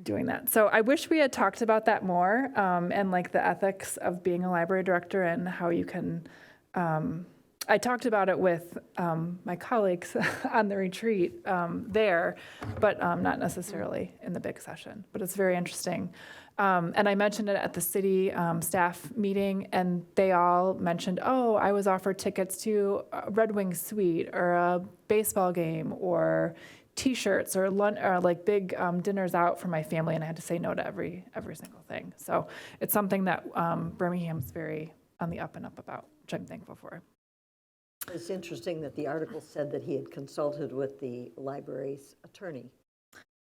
S7: doing that. So I wish we had talked about that more and like the ethics of being a library director and how you can I talked about it with my colleagues on the retreat there, but not necessarily in the big session. But it's very interesting. And I mentioned it at the city staff meeting, and they all mentioned, oh, I was offered tickets to a Red Wing suite or a baseball game or T-shirts or lunch or like big dinners out for my family, and I had to say no to every single thing. So it's something that Birmingham's very on the up and up about, which I'm thankful for.
S1: It's interesting that the article said that he had consulted with the library's attorney.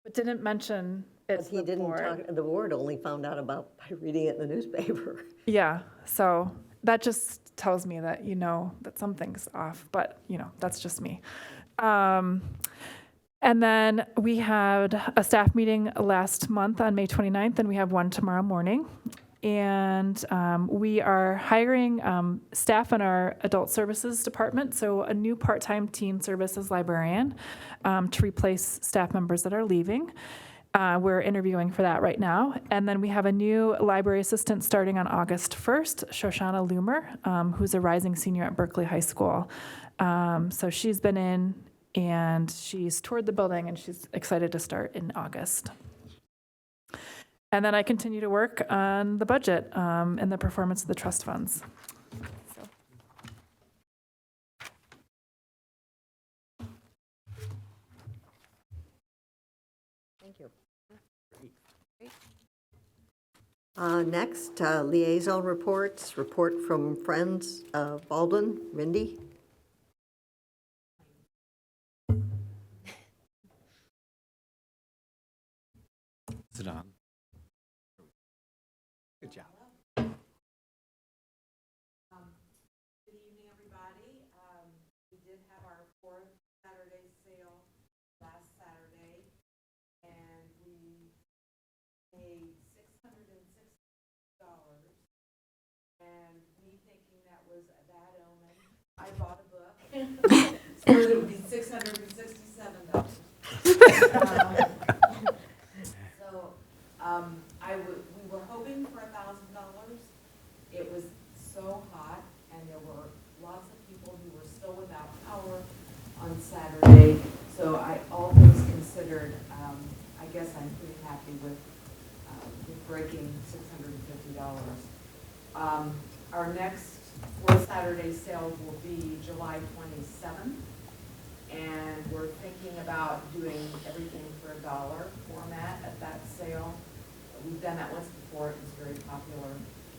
S7: But didn't mention it's
S1: But he
S7: the
S1: didn't
S7: board.
S1: talk, the board only found out about by reading it in the newspaper.
S7: Yeah, so that just tells me that that something's off, but that's just me. And then we had a staff meeting last month on May 29th, and we have one tomorrow morning. And we are hiring staff in our adult services department, so a new part-time teen services librarian to replace staff members that are leaving. We're interviewing for that right now. And then we have a new library assistant starting on August 1st, Shoshana Loomer, who's a rising senior at Berkeley High School. So she's been in and she's toured the building and she's excited to start in August. And then I continue to work on the budget and the performance of the trust funds. So.
S1: Thank you. Next, liaison reports. Report from Friends of Baldwin. Rindy?
S2: Is it on? Good job.
S9: Good evening, everybody. We did have our fourth Saturday sale last Saturday, and we paid $660. And me thinking that was a bad omen, I bought a book, so it would be $667. We were hoping for $1,000. It was so hot, and there were lots of people who were still without power on Saturday. So all things considered, I guess I'm pretty happy with breaking $650. Our next fourth Saturday sale will be July 27th. And we're thinking about doing everything for $1 format at that sale. We've done that once before. It was very popular.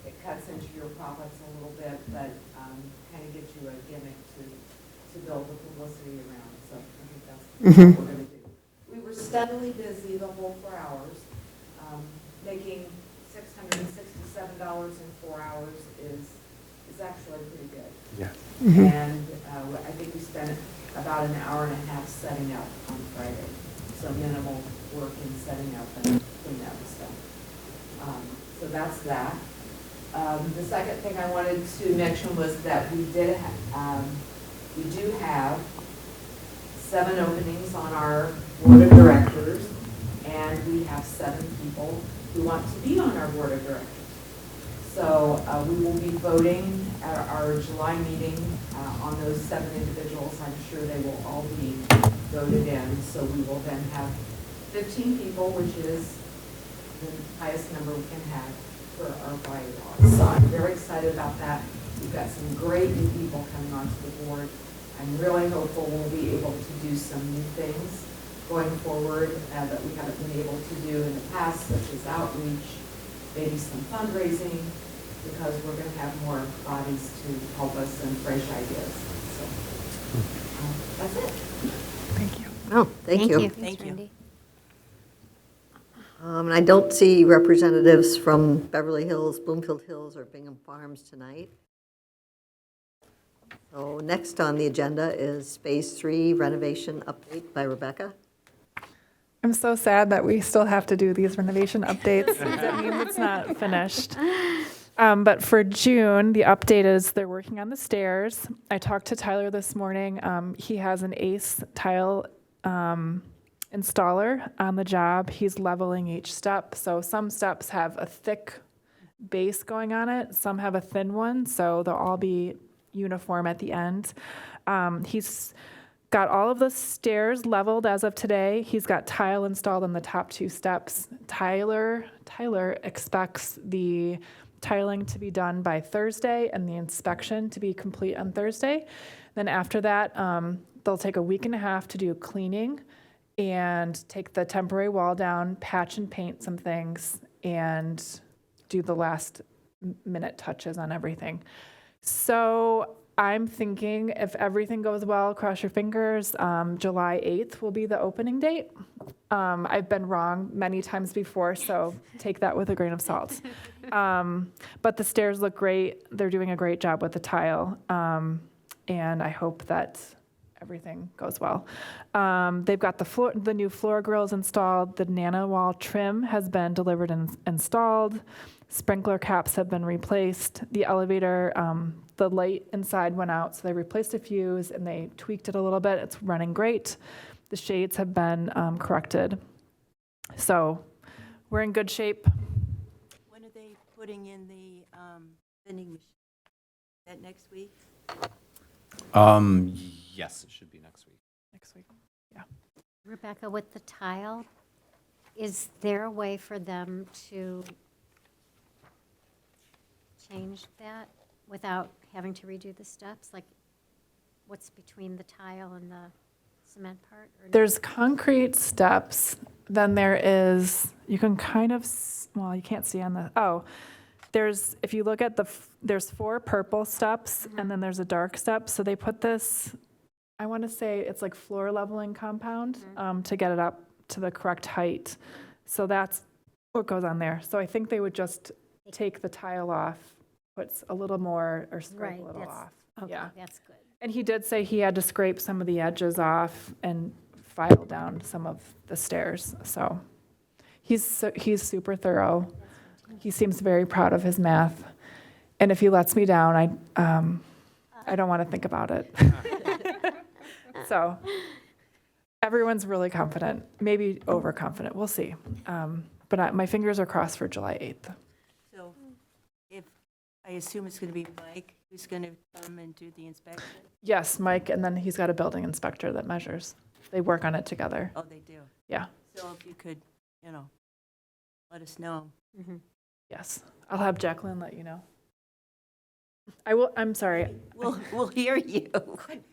S9: It cuts into your profits a little bit, but kind of gives you a gimmick to build the publicity around it. So I think that's what we're going to do. We were steadily busy the whole 4 hours. Making $667 in 4 hours is actually pretty good.
S2: Yeah.
S9: And I think we spent about an hour and a half setting up on Friday. So minimal work in setting up and cleaning up and stuff. So that's that. The second thing I wanted to mention was that we do have 7 openings on our board of directors, and we have 7 people who want to be on our board of directors. So we will be voting at our July meeting on those 7 individuals. I'm sure they will all be voted in. So we will then have 15 people, which is the highest number we can have for our bylaws. So I'm very excited about that. We've got some great new people coming onto the board. I'm really hopeful we'll be able to do some new things going forward that we haven't been able to do in the past, such as outreach, maybe some fundraising, because we're going to have more bodies to help us and fresh ideas. So that's it.
S7: Thank you.
S1: Oh, thank you.
S8: Thanks, Randy.
S1: And I don't see representatives from Beverly Hills, Bloomfield Hills, or Bingham Farms tonight. So next on the agenda is Phase 3 renovation update by Rebecca.
S7: I'm so sad that we still have to do these renovation updates. That means it's not finished. But for June, the update is they're working on the stairs. I talked to Tyler this morning. He has an ACE tile installer on the job. He's leveling each step. So some steps have a thick base going on it. Some have a thin one. So they'll all be uniform at the end. He's got all of the stairs leveled as of today. He's got tile installed on the top 2 steps. Tyler expects the tiling to be done by Thursday and the inspection to be complete on Thursday. Then after that, they'll take a week and a half to do cleaning and take the temporary wall down, patch and paint some things, and do the last minute touches on everything. So I'm thinking if everything goes well, cross your fingers, July 8th will be the opening date. I've been wrong many times before, so take that with a grain of salt. But the stairs look great. They're doing a great job with the tile. And I hope that everything goes well. They've got the new floor grills installed. The Nana wall trim has been delivered and installed. Sprinkler caps have been replaced. The elevator, the light inside went out, so they replaced a fuse and they tweaked it a little bit. It's running great. The shades have been corrected. So we're in good shape.
S5: When are they putting in the vending machine? Is that next week?
S2: Yes, it should be next week.
S7: Next week. Yeah.
S8: Rebecca, with the tile, is there a way for them to change that without having to redo the steps? Like, what's between the tile and the cement part? Or no?
S7: There's concrete steps. Then there is, you can kind of, well, you can't see on the, there's, if you look at there's 4 purple steps and then there's a dark step. So they put this, I want to say it's like floor leveling compound to get it up to the correct height. So that's what goes on there. So I think they would just take the tile off, put a little more or scrape
S8: Right,
S7: a little off.
S8: Okay,
S7: Yeah.
S8: that's good.
S7: And he did say he had to scrape some of the edges off and file down some of the stairs. So he's super thorough. He seems very proud of his math. And if he lets me down, I don't want to think about it. So everyone's really confident, maybe overconfident. We'll see. But my fingers are crossed for July 8th.
S5: So I assume it's going to be Mike who's going to come and do the inspection?
S7: Yes, Mike, and then he's got a building inspector that measures. They work on it together.
S5: Oh, they do.
S7: Yeah.
S5: So if you could, let us know.
S7: Yes. I'll have Jacqueline let you know. I will. I'm sorry.
S5: We'll hear you.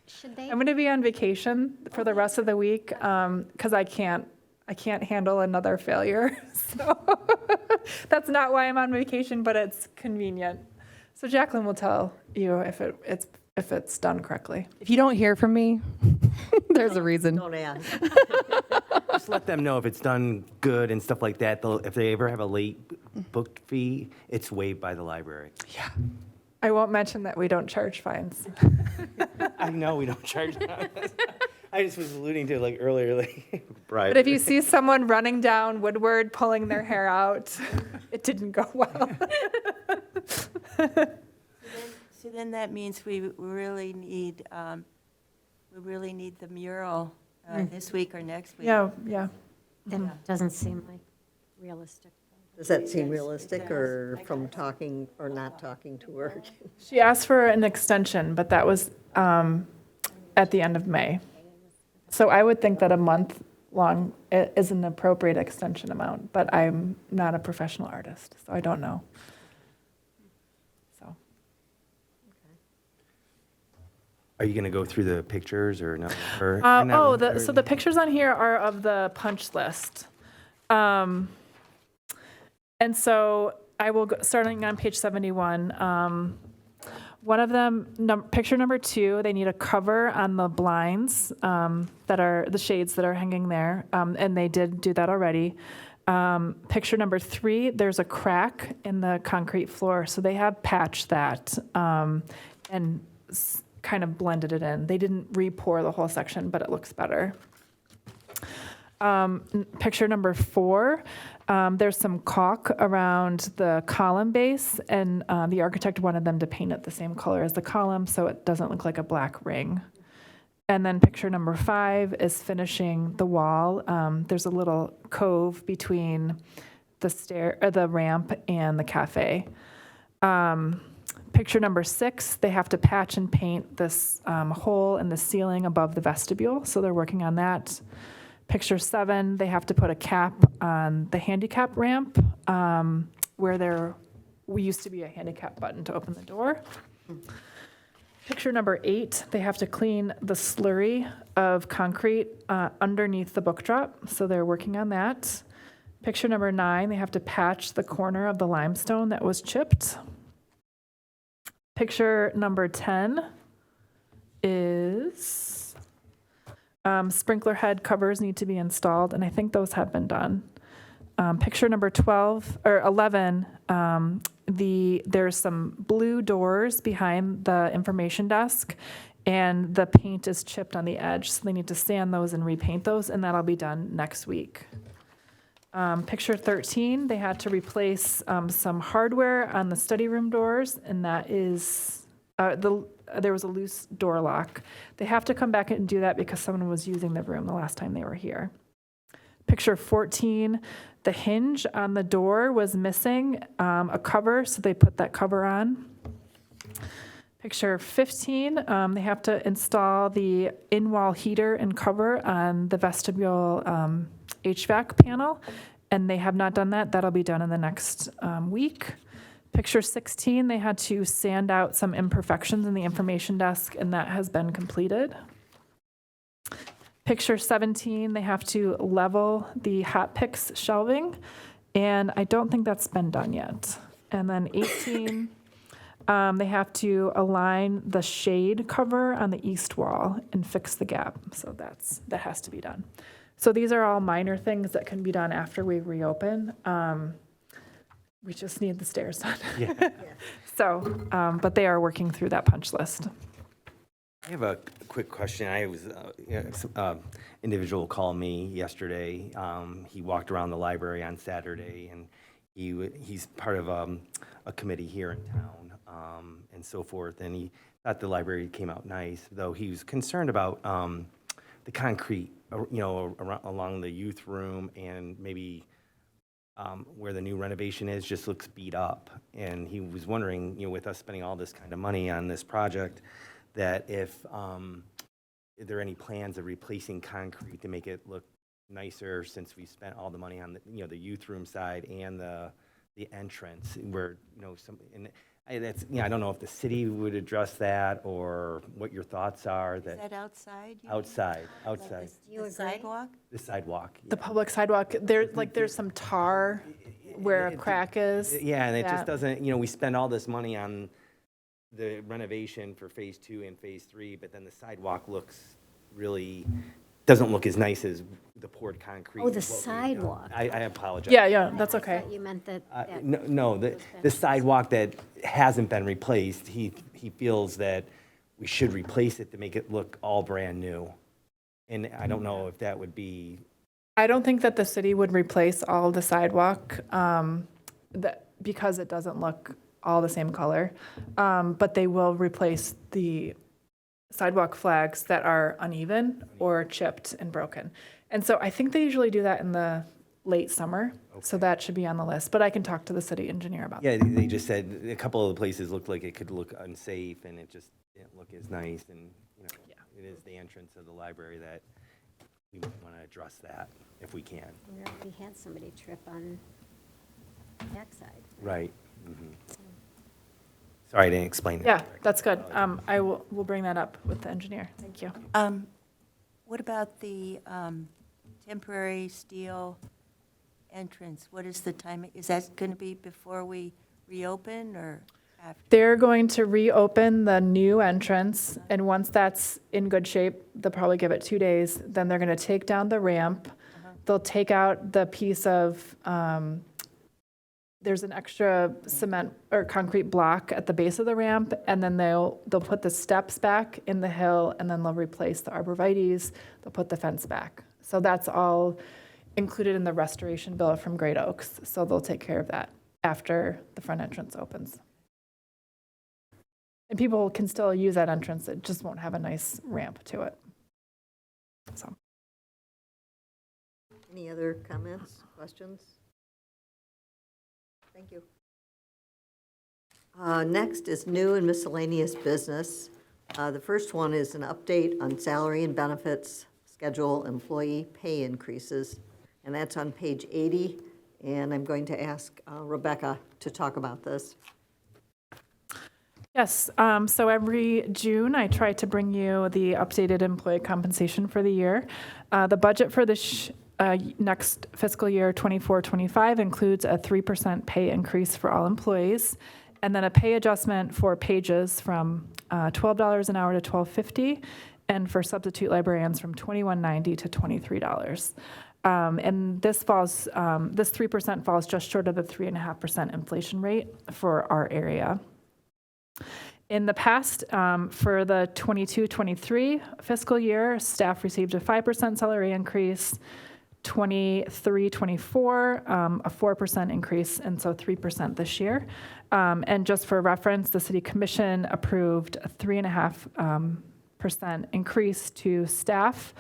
S8: Should they?
S7: I'm going to be on vacation for the rest of the week because I can't handle another failure. So that's not why I'm on vacation, but it's convenient. So Jacqueline will tell you if it's done correctly.
S6: If you don't hear from me, there's a reason.
S1: Don't add.
S4: Just let them know if it's done good and stuff like that. If they ever have a late book fee, it's waived by the library.
S7: Yeah. I won't mention that we don't charge fines.
S4: I know we don't charge. I just was alluding to earlier, bribe.
S7: But if you see someone running down Woodward, pulling their hair out, it didn't go well.
S5: So then that means we really need the mural this week or next week.
S7: Yeah.
S8: That doesn't seem like realistic.
S1: Does that seem realistic, or from talking or not talking to her?
S7: She asked for an extension, but that was at the end of May. So I would think that a month long is an appropriate extension amount, but I'm not a professional artist, so I don't know. So
S4: Are you going to go through the pictures or no? Or not really?
S7: so the pictures on here are of the punch list. And so I will go, starting on page 71. One of them, picture number 2, they need a cover on the blinds that are the shades that are hanging there, and they did do that already. Picture number 3, there's a crack in the concrete floor, so they have patched that and kind of blended it in. They didn't re-pour the whole section, but it looks better. Picture number 4, there's some caulk around the column base, and the architect wanted them to paint it the same color as the column so it doesn't look like a black ring. And then picture number 5 is finishing the wall. There's a little cove between the ramp and the cafe. Picture number 6, they have to patch and paint this hole in the ceiling above the vestibule, so they're working on that. Picture 7, they have to put a cap on the handicap ramp where we used to be a handicap button to open the door. Picture number 8, they have to clean the slurry of concrete underneath the book drop, so they're working on that. Picture number 9, they have to patch the corner of the limestone that was chipped. Picture number 10 is sprinkler head covers need to be installed, and I think those have been done. Picture number 11, there's some blue doors behind the information desk, and the paint is chipped on the edge, so they need to sand those and repaint those, and that'll be done next week. Picture 13, they had to replace some hardware on the study room doors, and that is there was a loose door lock. They have to come back and do that because someone was using the room the last time they were here. Picture 14, the hinge on the door was missing a cover, so they put that cover on. Picture 15, they have to install the in-wall heater and cover on the vestibule HVAC panel, and they have not done that. That'll be done in the next week. Picture 16, they had to sand out some imperfections in the information desk, and that has been completed. Picture 17, they have to level the hot picks shelving, and I don't think that's been done yet. And then 18, they have to align the shade cover on the east wall and fix the gap, so that has to be done. So these are all minor things that can be done after we reopen. We just need the stairs done.
S4: Yeah.
S7: So, but they are working through that punch list.
S4: I have a quick question. I was, individual called me yesterday. He walked around the library on Saturday, and he's part of a committee here in town and so forth. And he thought the library came out nice, though he was concerned about the concrete, along the youth room and maybe where the new renovation is just looks beat up. And he was wondering, with us spending all this kind of money on this project, that if there are any plans of replacing concrete to make it look nicer, since we spent all the money on the youth room side and the entrance, where I don't know if the city would address that or what your thoughts are.
S5: Is that outside?
S4: Outside.
S5: The sidewalk?
S4: The sidewalk.
S7: The public sidewalk, there's some tar where a crack is.
S4: Yeah, and it just doesn't, we spend all this money on the renovation for phase 2 and phase 3, but then the sidewalk doesn't look as nice as the poured concrete.
S8: Oh, the sidewalk.
S4: I apologize.
S7: Yeah, that's okay.
S8: I thought you meant that.
S4: No, the sidewalk that hasn't been replaced, he feels that we should replace it to make it look all brand new. And I don't know if that would be.
S7: I don't think that the city would replace all the sidewalk because it doesn't look all the same color. But they will replace the sidewalk flags that are uneven or chipped and broken. And so I think they usually do that in the late summer. So that should be on the list, but I can talk to the city engineer about that.
S4: Yeah, they just said a couple of the places looked like it could look unsafe, and it just didn't look as nice, and, it is the entrance of the library that we want to address that if we can.
S8: We already had somebody trip on the backside.
S4: Right. Sorry, I didn't explain that.
S7: Yeah, that's good. We'll bring that up with the engineer. Thank you.
S5: What about the temporary steel entrance? What is the timing? Is that going to be before we reopen or after?
S7: They're going to reopen the new entrance, and once that's in good shape, they'll probably give it 2 days. Then they're going to take down the ramp. They'll take out the piece of, there's an extra cement or concrete block at the base of the ramp, and then they'll put the steps back in the hill, and then they'll replace the arborvitaes. They'll put the fence back. So that's all included in the restoration bill from Great Oaks. So they'll take care of that after the front entrance opens. And people can still use that entrance. It just won't have a nice ramp to it. So.
S1: Any other comments, questions? Thank you. Next is new and miscellaneous business. The first one is an update on salary and benefits, schedule, employee pay increases, and that's on page 80. And I'm going to ask Rebecca to talk about this.
S7: Yes, so every June, I try to bring you the updated employee compensation for the year. The budget for this next fiscal year, 24-25, includes a 3% pay increase for all employees, and then a pay adjustment for pages from $12 an hour to $12.50, and for substitute librarians from $21.90 to $23. And this 3% falls just short of the 3.5% inflation rate for our area. In the past, for the 22-23 fiscal year, staff received a 5% salary increase, 23-24, a 4% increase, and so 3% this year. And just for reference, the City Commission approved a 3.5% increase to staff,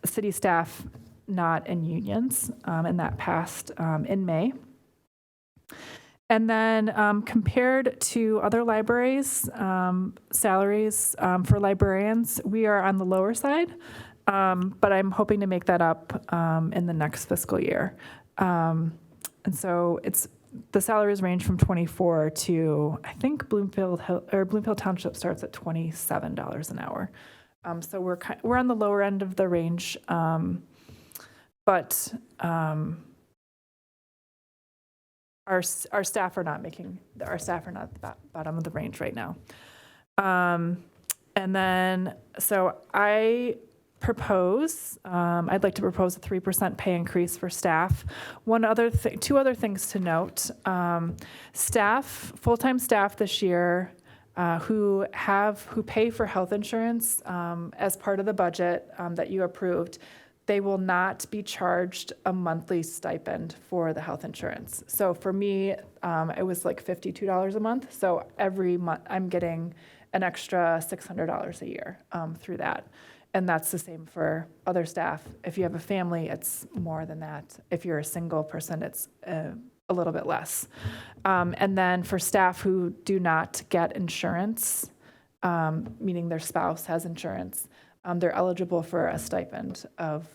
S7: city staff not in unions, and that passed in May. And then compared to other libraries, salaries for librarians, we are on the lower side, but I'm hoping to make that up in the next fiscal year. And so the salaries range from 24 to, I think Bloomfield Township starts at $27 an hour. So we're on the lower end of the range, but our staff are not at the bottom of the range right now. And then, so I'd like to propose a 3% pay increase for staff. Two other things to note. Full-time staff this year who pay for health insurance as part of the budget that you approved, they will not be charged a monthly stipend for the health insurance. So for me, it was like $52 a month. So every month I'm getting an extra $600 a year through that. And that's the same for other staff. If you have a family, it's more than that. If you're a single person, it's a little bit less. And then for staff who do not get insurance, meaning their spouse has insurance, they're eligible for a stipend of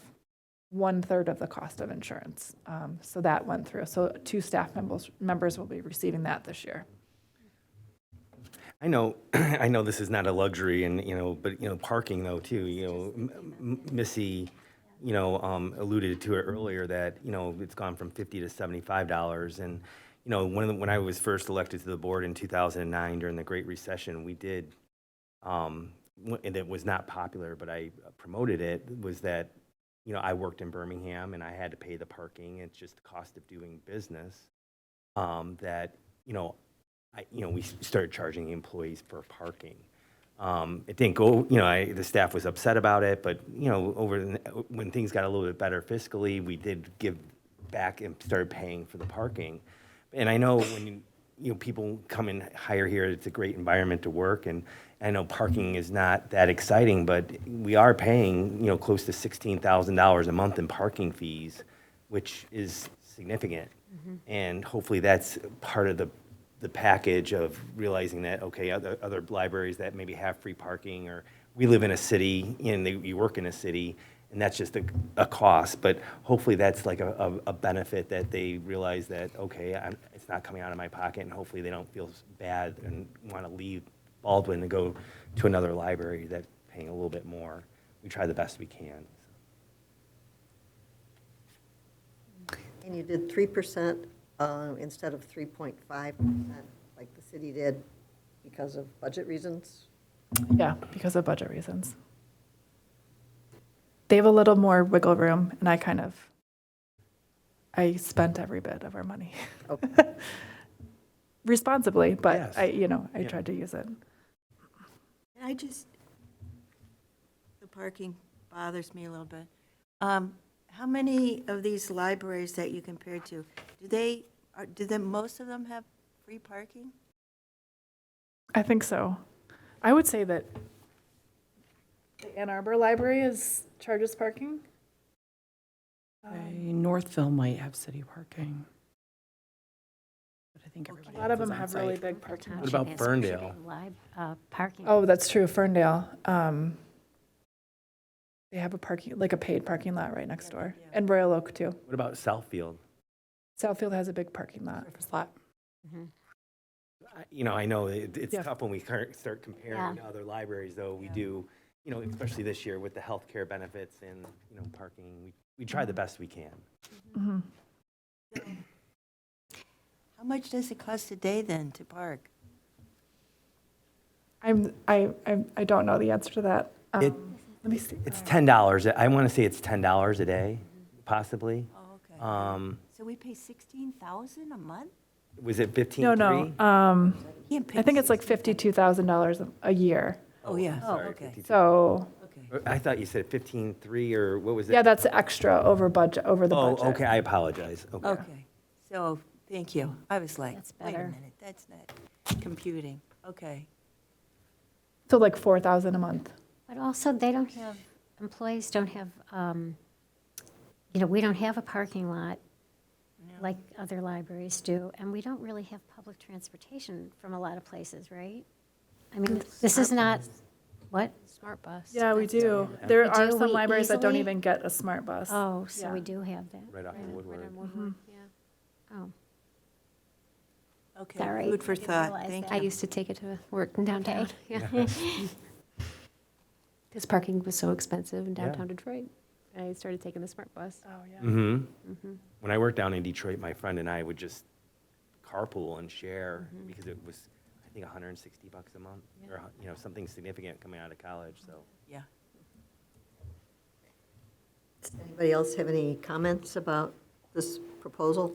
S7: 1/3 of the cost of insurance. So that went through. So 2 staff members will be receiving that this year.
S4: I know this is not a luxury, and but parking though too. Missy, alluded to it earlier that it's gone from $50 to $75, and when I was first elected to the board in 2009 during the Great Recession, we did, and it was not popular, but I promoted it. Was that I worked in Birmingham and I had to pay the parking. It's just the cost of doing business. That we started charging the employees for parking. It didn't go, the staff was upset about it, but, when things got a little bit better fiscally, we did give back and started paying for the parking. And I know when people come and hire here, it's a great environment to work, and I know parking is not that exciting, but we are paying, close to $16,000 a month in parking fees which is significant. And hopefully that's part of the package of realizing that, okay, other libraries that maybe have free parking, or we live in a city, and you work in a city, and that's just a cost. But hopefully that's like a benefit that they realize that, okay, it's not coming out of my pocket, and hopefully they don't feel bad and want to leave Baldwin to go to another library that's paying a little bit more. We try the best we can.
S1: And you did 3% instead of 3.5%, like the city did, because of budget reasons?
S7: Yeah, because of budget reasons. They have a little more wiggle room, and I spent every bit of our money.
S1: Okay.
S7: Responsibly, but
S4: Yes.
S7: I
S4: Yeah.
S7: tried to use it.
S5: The parking bothers me a little bit. How many of these libraries that you compared to, most of them have free parking?
S7: I think so. I would say that the Ann Arbor Library charges parking.
S6: Northville might have city parking. But I think everybody
S7: A lot of
S6: else
S7: them
S6: is
S7: have
S6: on
S7: really
S6: site.
S7: big parking lots.
S4: about
S8: Township has
S4: Ferndale?
S8: pretty big parking.
S7: Oh, that's true, Ferndale. They have a paid parking lot right next door. And Royal Oak, too.
S4: What about Southfield?
S7: Southfield has a big parking lot.
S6: Surface lot.
S4: I know it's
S7: Yeah.
S4: tough when we start comparing to other libraries, though. We do, especially this year with the healthcare benefits and, parking, we try the best we can.
S5: How much does it cost a day then to park?
S7: I don't know the answer to that.
S4: It-
S7: Let me see.
S4: It's $10. I want to say it's $10 a day, possibly.
S5: Oh, okay.
S4: So
S5: So we pay 16,000 a month?
S4: was it 15.3?
S7: No.
S5: Can't pay
S7: I think it's like
S5: 16,000.
S7: $52,000 a year.
S5: Oh, yeah,
S4: Sorry,
S5: okay.
S4: 52.
S7: So,
S5: Okay.
S4: I thought you said 15.3, or what was it?
S7: yeah, that's extra over the budget.
S4: Oh, okay, I apologize. Okay.
S5: Okay, so, thank you. I was like,
S8: That's
S5: wait a
S8: better.
S5: minute, that's not computing. Okay.
S7: So like 4,000 a month.
S8: But also, employees don't have, we don't have a parking lot like other libraries do, and we don't really have public transportation from a lot of places, right? I mean, this is not, what?
S3: Smart bus.
S7: Yeah, we do. There
S8: We
S7: are
S8: do,
S7: some
S8: we
S7: libraries that don't
S8: easily-
S7: even get a smart bus.
S8: Oh, so we
S7: Yeah.
S8: do have that.
S4: Right off the Woodward.
S8: Oh,
S5: Okay,
S8: Sorry,
S5: food for
S8: I didn't
S5: thought,
S8: realize
S5: thank
S8: that.
S5: you.
S3: I used to take it to work in downtown.
S8: okay.
S3: Because parking was so expensive in
S4: Yeah.
S3: downtown Detroit. I started taking the smart bus.
S7: Oh, yeah.
S4: When I worked down in Detroit, my friend and I would just carpool and share, because it was, I think, $160 a month, or, something significant coming out of college, so.
S5: Yeah.
S1: Does anybody else have any comments about this proposal?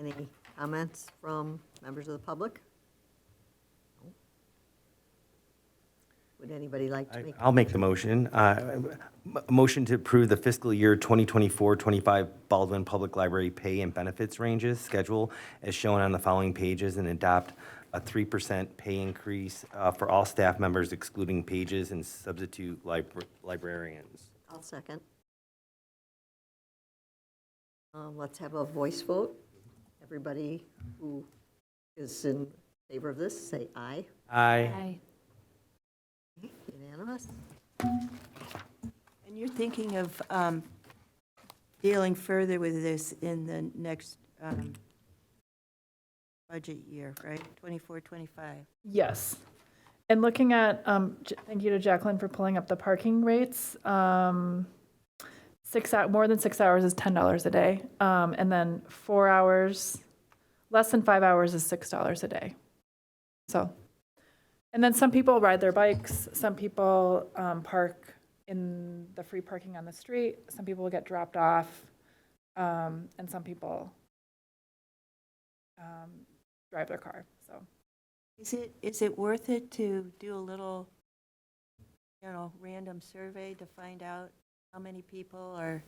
S1: Any comments from members of the public? Would anybody like to make?
S4: I'll make the motion. Motion to approve the fiscal year 2024-25 Baldwin Public Library pay and benefits ranges schedule as shown on the following pages, and adopt a 3% pay increase for all staff members excluding pages and substitute librarians.
S1: I'll second. Let's have a voice vote. Everybody who is in favor of this, say aye.
S4: Aye.
S1: Unanimous?
S5: And you're thinking of dealing further with this in the next budget year, right? 24, 25?
S7: Yes. And looking at, thank you to Jacqueline for pulling up the parking rates. More than 6 hours is $10 a day. And then 4 hours, less than 5 hours is $6 a day. So, and then some people ride their bikes, some people park in the free parking on the street, some people get dropped off, and some people drive their car, so.
S5: Is it worth it to do a little, random survey to find out how many people are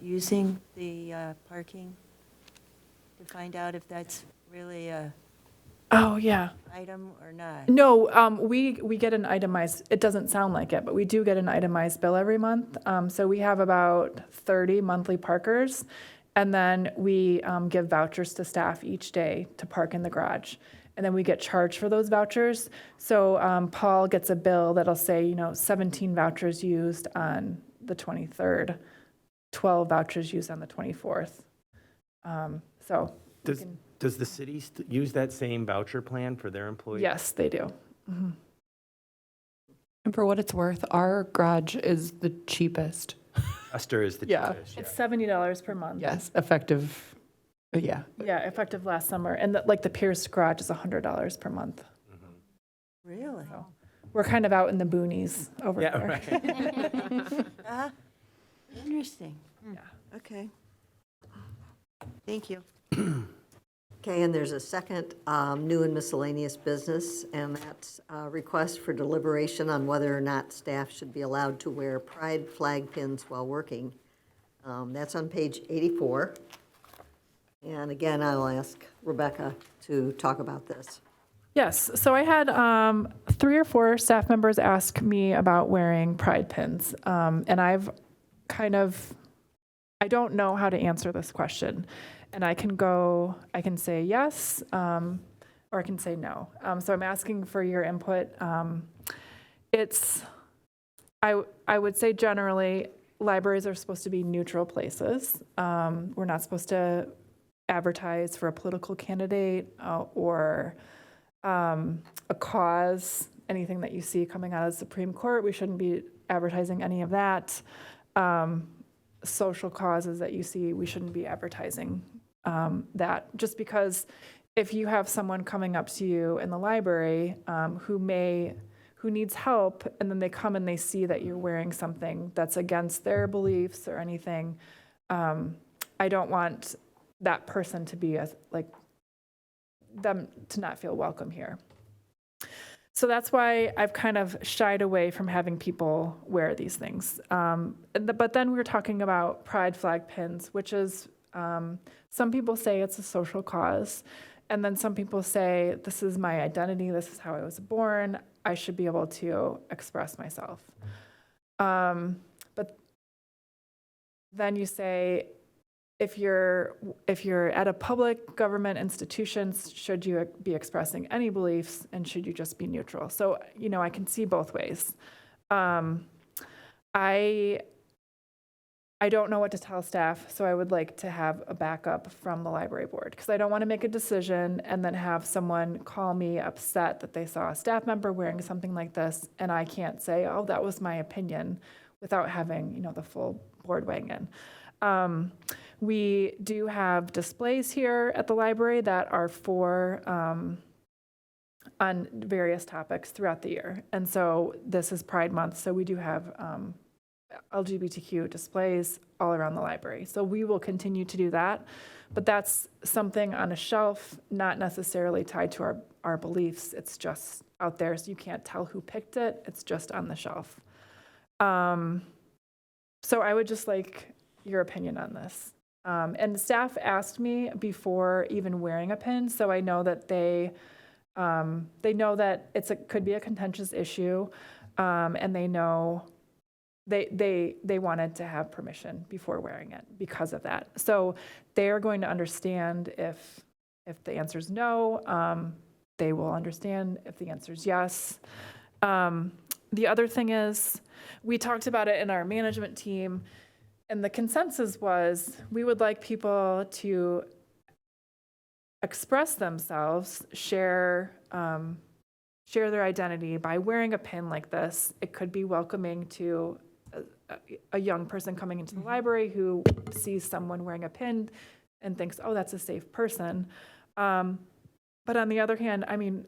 S5: using the parking? To find out if that's really
S7: Oh, yeah.
S5: item or not?
S7: No, we get an itemized, it doesn't sound like it, but we do get an itemized bill every month. So we have about 30 monthly parkers, and then we give vouchers to staff each day to park in the garage. And then we get charged for those vouchers. So Paul gets a bill that'll say, 17 vouchers used on the 23rd, 12 vouchers used on the 24th. So we can-
S10: Does the city use that same voucher plan for their employees?
S7: yes, they do.
S6: And for what it's worth, our garage is the cheapest.
S10: Esther is the
S6: Yeah.
S10: cheapest.
S7: It's $70 per month.
S6: Yes, effective, yeah.
S7: Yeah, effective last summer. And the Pierce garage is $100 per month.
S5: Really?
S7: We're kind of out in the boonies over
S10: Yeah,
S7: there.
S10: right.
S5: Interesting.
S7: Yeah.
S5: Okay. Thank you.
S1: Okay, and there's a second new and miscellaneous business, and that's a request for deliberation on whether or not staff should be allowed to wear pride flag pins while working. That's on page 84. And again, I'll ask Rebecca to talk about this.
S7: Yes, so I had 3 or 4 staff members ask me about wearing pride pins. And I don't know how to answer this question. And I can say yes, or I can say no. So I'm asking for your input. I would say generally, libraries are supposed to be neutral places. We're not supposed to advertise for a political candidate or a cause, anything that you see coming out of the Supreme Court. We shouldn't be advertising any of that. Social causes that you see, we shouldn't be advertising that. Just because if you have someone coming up to you in the library who needs help, and then they come and they see that you're wearing something that's against their beliefs or anything, I don't want that person to be them to not feel welcome here. So that's why I've kind of shied away from having people wear these things. But then we were talking about pride flag pins, which is, some people say it's a social cause. And then some people say, this is my identity, this is how I was born, I should be able to express myself. But then you say, if you're at a public government institution, should you be expressing any beliefs, and should you just be neutral? So, I can see both ways. I don't know what to tell staff, so I would like to have a backup from the library board, because I don't want to make a decision and then have someone call me upset that they saw a staff member wearing something like this, and I can't say, oh, that was my opinion, without having, the full board weighing in. We do have displays here at the library that are on various topics throughout the year. And so this is Pride Month, so we do have LGBTQ displays all around the library. So we will continue to do that, but that's something on a shelf, not necessarily tied to our beliefs. It's just out there, so you can't tell who picked it. It's just on the shelf. So I would just like your opinion on this. And staff asked me before even wearing a pin, so I know that they know that could be a contentious issue, and they know they wanted to have permission before wearing it because of that. So they are going to understand if the answer is no. They will understand if the answer is yes. The other thing is, we talked about it in our management team, and the consensus was we would like people to express themselves, share their identity by wearing a pin like this. It could be welcoming to a young person coming into the library who sees someone wearing a pin and thinks, oh, that's a safe person. But on the other hand,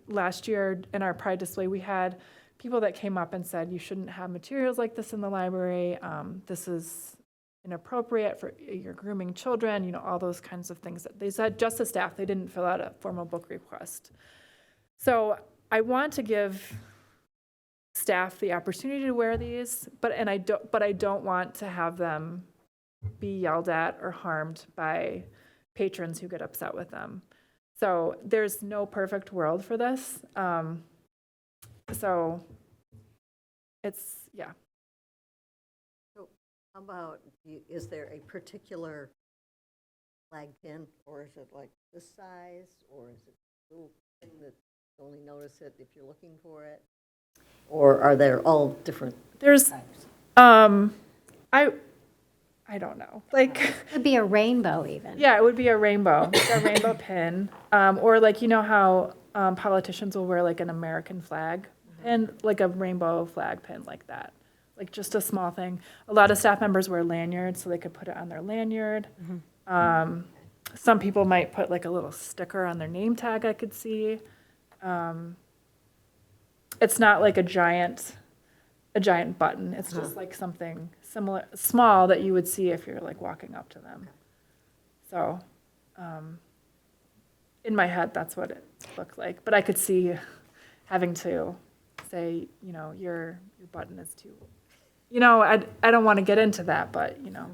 S7: last year in our Pride display, we had people that came up and said, you shouldn't have materials like this in the library. This is inappropriate for you're grooming children, all those kinds of things that they said just to staff. They didn't fill out a formal book request. So I want to give staff the opportunity to wear these, but I don't want to have them be yelled at or harmed by patrons who get upset with them. So there's no perfect world for this. So it's, yeah.
S1: So how about, is there a particular flag pin, or is it like this size, or is it a little thing that you only notice it if you're looking for it? Or are they all different
S7: There's,
S1: types?
S7: I don't know. Like,
S8: It could be a rainbow even.
S7: yeah, it would be a rainbow, like a rainbow pin. Or like, you know how politicians will wear like an American flag pin, like a rainbow flag pin like that. Like just a small thing. A lot of staff members wear lanyards, so they could put it on their lanyard. Some people might put like a little sticker on their name tag, I could see. It's not like a giant button. It's just like something similar, small, that you would see if you're like walking up to them. So, in my head, that's what it looked like. But I could see having to say, you know, your button is too, you know, I don't want to get into that, but, you know,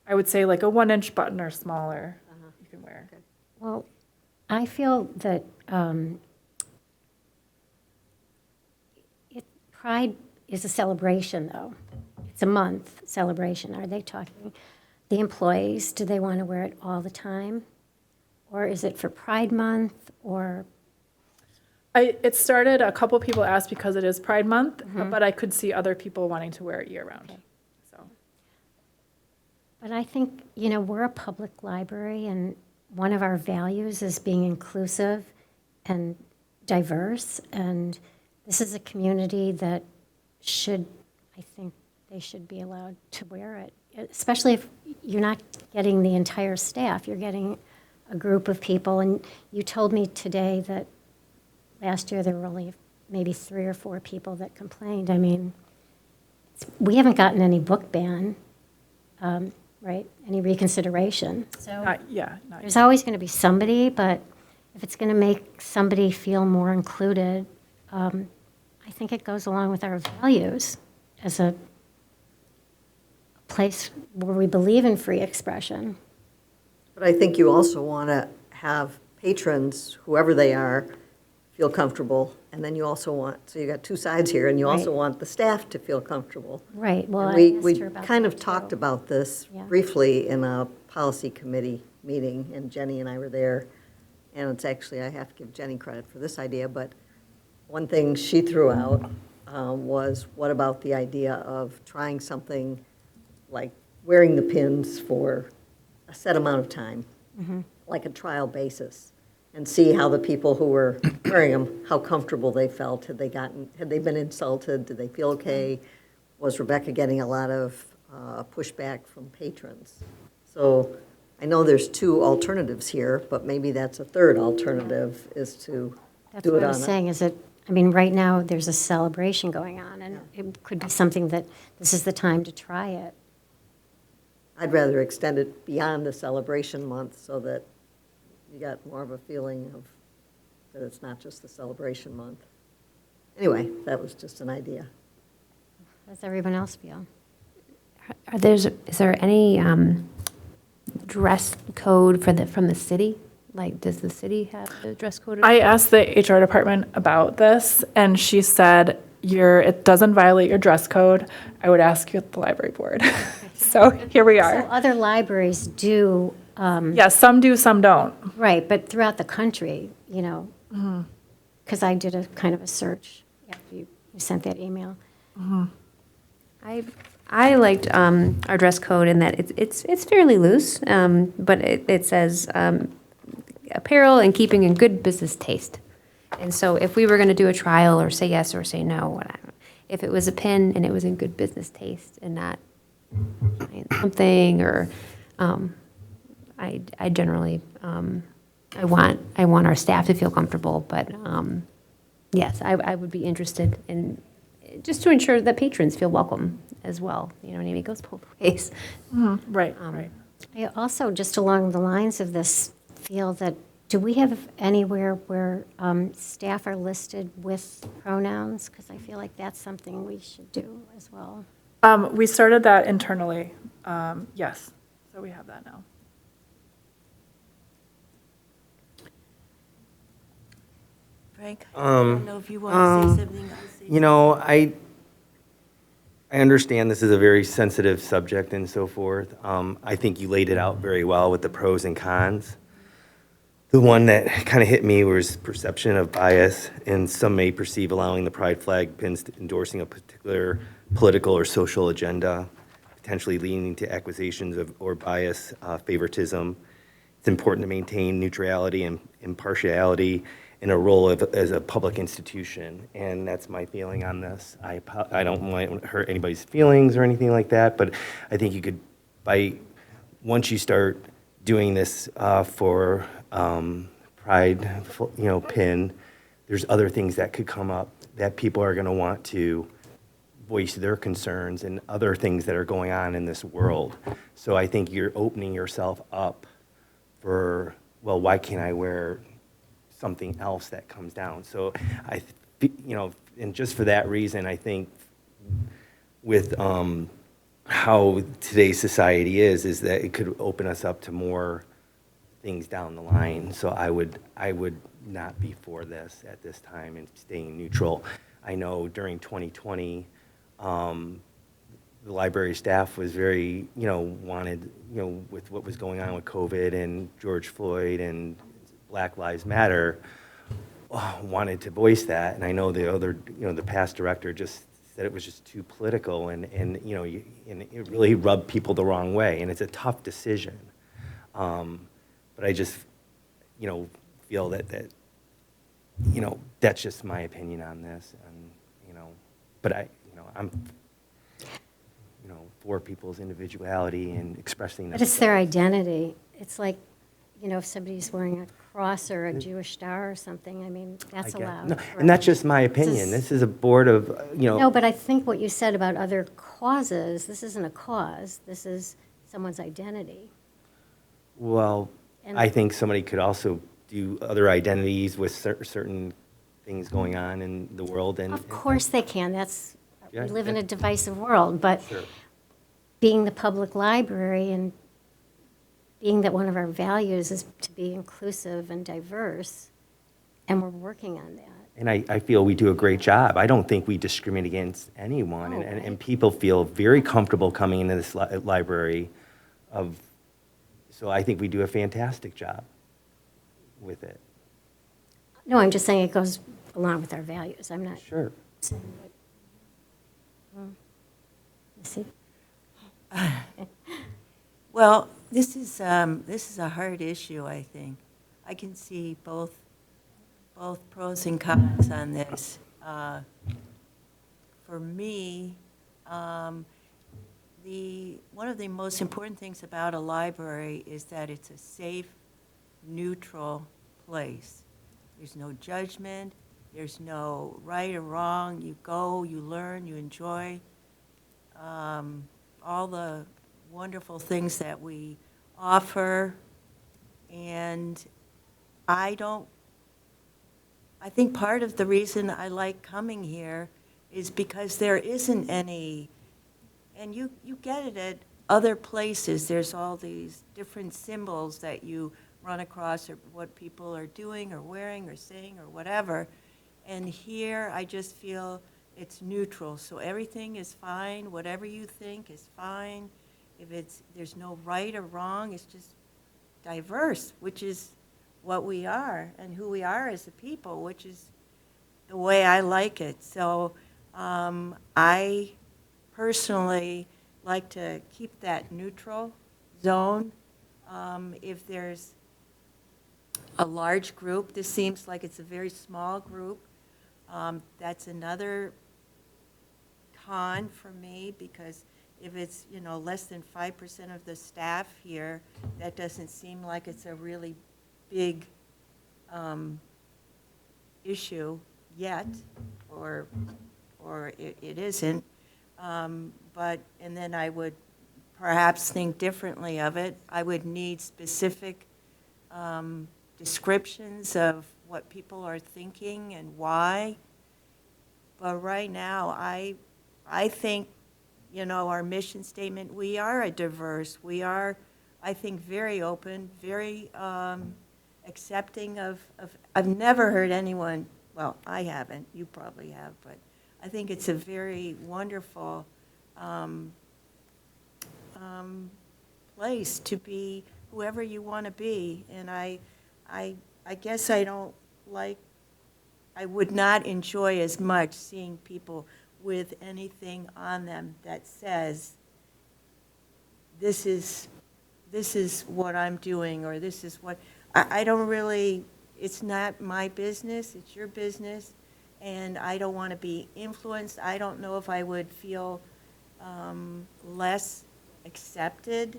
S7: I would say like a 1-inch button or smaller you can wear.
S8: Well, I feel that Pride is a celebration, though. It's a month celebration. Are they talking, the employees, do they want to wear it all the time? Or is it for Pride Month, or?
S7: It started, a couple people asked because it is Pride Month, but I could see other people wanting to wear it year-round. So,
S8: But I think, you know, we're a public library, and one of our values is being inclusive and diverse, and this is a community that should, I think they should be allowed to wear it, especially if you're not getting the entire staff, you're getting a group of people. And you told me today that last year there were only maybe 3 or 4 people that complained. I mean, we haven't gotten any book ban, right? Any reconsideration. So
S7: not
S8: there's always going to be somebody, but if it's going to make somebody feel more included, I think it goes along with our values as a place where we believe in free expression.
S1: But I think you also want to have patrons, whoever they are, feel comfortable. And then you also want, so you got two sides here, and you also
S8: Right.
S1: want the staff to feel comfortable.
S8: Right, well,
S1: And
S8: I
S1: we
S8: asked her about
S1: kind
S8: that,
S1: of talked
S8: too.
S1: about this
S8: Yeah.
S1: briefly in a policy committee meeting, and Jenny and I were there. And it's actually, I have to give Jenny credit for this idea, but one thing she threw out was, what about the idea of trying something like wearing the pins for a set amount of time, like a trial basis, and see how the people who were wearing them, how comfortable they felt. Had they been insulted? Did they feel okay? Was Rebecca getting a lot of pushback from patrons? So I know there's 2 alternatives here, but maybe that's a third alternative, is to
S8: That's
S1: do
S8: what
S1: it
S8: I
S1: on
S8: was
S1: a.
S8: saying, is that, I mean, right now, there's a celebration going on, and it could be something that this is the time to try it.
S1: I'd rather extend it beyond the celebration month so that you got more of a feeling of that it's not just the celebration month. Anyway, that was just an idea.
S8: How does everyone else feel?
S3: Is there any dress code from the city? Like, does the city have the dress code?
S7: I asked the HR department about this, and she said, it doesn't violate your dress code. I would ask you at the library board. So here we
S8: So
S7: are.
S8: other libraries do,
S7: Yeah, some do, some don't.
S8: right, but throughout the country, you know, because I did a kind of a search after you sent that email.
S3: I liked our dress code in that it's fairly loose, but it says apparel and keeping in good business taste. And so if we were going to do a trial or say yes or say no, whatever, if it was a pin and it was in good business taste and not something, or I generally I want our staff to feel comfortable, but yes, I would be interested in just to ensure that patrons feel welcome as well. You know what I mean? It goes both ways.
S7: Right, right.
S8: I also, just along the lines of this, feel that, do we have anywhere where staff are listed with pronouns? Because I feel like that's something we should do as well.
S7: We started that internally, yes, so we have that now.
S5: Frank? I don't know if you want to say something. I'll say
S10: You know, I understand this is a very sensitive subject and so forth. I think you laid it out very well with the pros and cons. The one that kind of hit me was perception of bias, and some may perceive allowing the pride flag pins to endorsing a particular political or social agenda, potentially leading to accusations of or bias, favoritism. It's important to maintain neutrality and impartiality in a role as a public institution, and that's my feeling on this. I don't want to hurt anybody's feelings or anything like that, but I think you could, once you start doing this for pride, pin, there's other things that could come up that people are going to want to voice their concerns and other things that are going on in this world. So I think you're opening yourself up for, well, why can't I wear something else that comes down? So and just for that reason, I think with how today's society is that it could open us up to more things down the line. So I would not be for this at this time and staying neutral. I know during 2020, the library staff was very, wanted, with what was going on with COVID and George Floyd and Black Lives Matter, wanted to voice that. And I know the past director just said it was just too political and it really rubbed people the wrong way. And it's a tough decision. But I just, feel that that's just my opinion on this. And, but I'm, for people's individuality and expressing
S8: But it's their identity. It's like, if somebody's wearing a cross or a Jewish star or something, I mean, that's allowed.
S10: No, and that's just my opinion. This is a board of,
S8: No, but I think what you said about other causes, this isn't a cause, this is someone's identity.
S10: Well,
S8: And-
S10: I think somebody could also do other identities with certain things going on in the world. And
S8: Of course they can,
S10: Yeah,
S8: we live in
S10: yeah.
S8: a divisive world, but
S10: Sure.
S8: being the public library and being that one of our values is to be inclusive and diverse, and we're working on that.
S10: And I feel we do a great job. I don't think we discriminate against anyone.
S8: Oh,
S10: And
S8: right.
S10: people feel very comfortable coming into this library so I think we do a fantastic job with it.
S8: No, I'm just saying it goes along with our values. I'm not
S10: Sure.
S8: saying what. You see?
S5: Well, this is a hard issue, I think. I can see both pros and cons on this. For me, one of the most important things about a library is that it's a safe, neutral place. There's no judgment, there's no right or wrong. You go, you learn, you enjoy all the wonderful things that we offer. And I think part of the reason I like coming here is because there isn't any, and you get it at other places. There's all these different symbols that you run across, or what people are doing or wearing or saying or whatever. And here I just feel it's neutral. So everything is fine. Whatever you think is fine. There's no right or wrong. It's just diverse, which is what we are and who we are as a people, which is the way I like it. So I personally like to keep that neutral zone. If there's a large group, this seems like it's a very small group. That's another con for me, because if it's, less than 5% of the staff here, that doesn't seem like it's a really big issue yet, or it isn't. And then I would perhaps think differently of it. I would need specific descriptions of what people are thinking and why. But right now, I think, our mission statement, we are a diverse, we are, I think, very open, very accepting of, I've never heard anyone well, I haven't, you probably have, but I think it's a very wonderful place to be whoever you want to be. And I guess I don't like, I would not enjoy as much seeing people with anything on them that says, this is what I'm doing, or this is what, I don't really, it's not my business, it's your business, and I don't want to be influenced. I don't know if I would feel less accepted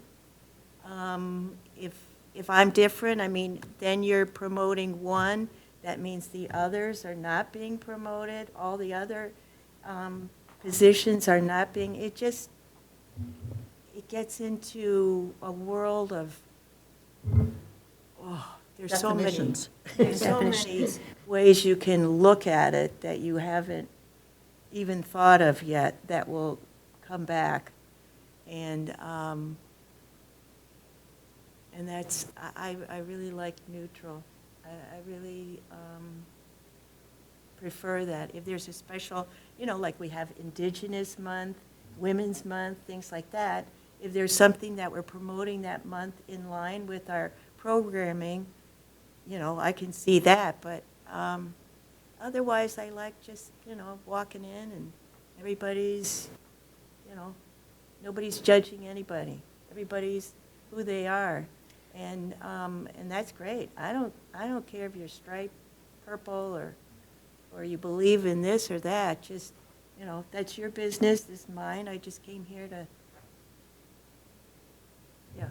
S5: if I'm different. I mean, then you're promoting one, that means the others are not being promoted, all the other positions are not being, it gets into a world of, oh, there's so many,
S1: Definitions.
S5: there's so many ways you can look at it that you haven't even thought of yet that will come back. And that's, I really like neutral. I really prefer that. If there's a special, like we have Indigenous Month, Women's Month, things like that, if there's something that we're promoting that month in line with our programming, I can see that. But otherwise, I like just, walking in and everybody's, nobody's judging anybody. Everybody's who they are. And that's great. I don't care if you're striped purple or you believe in this or that. Just, that's your business, this is mine. I just came here to, yeah.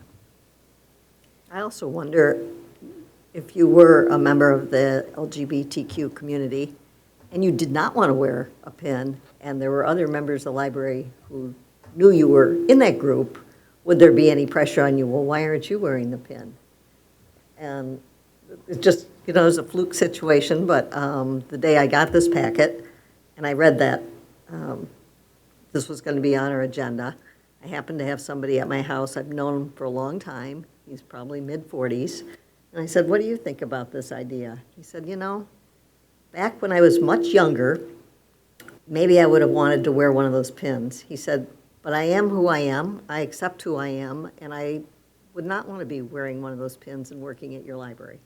S1: I also wonder if you were a member of the LGBTQ community and you did not want to wear a pin, and there were other members of the library who knew you were in that group, would there be any pressure on you? Well, why aren't you wearing the pin? And it just, it was a fluke situation, but the day I got this packet and I read that this was going to be on our agenda, I happened to have somebody at my house I've known for a long time. He's probably mid-40s. And I said, what do you think about this idea? He said, back when I was much younger, maybe I would have wanted to wear one of those pins. He said, but I am who I am, I accept who I am, and I would not want to be wearing one of those pins and working at your library.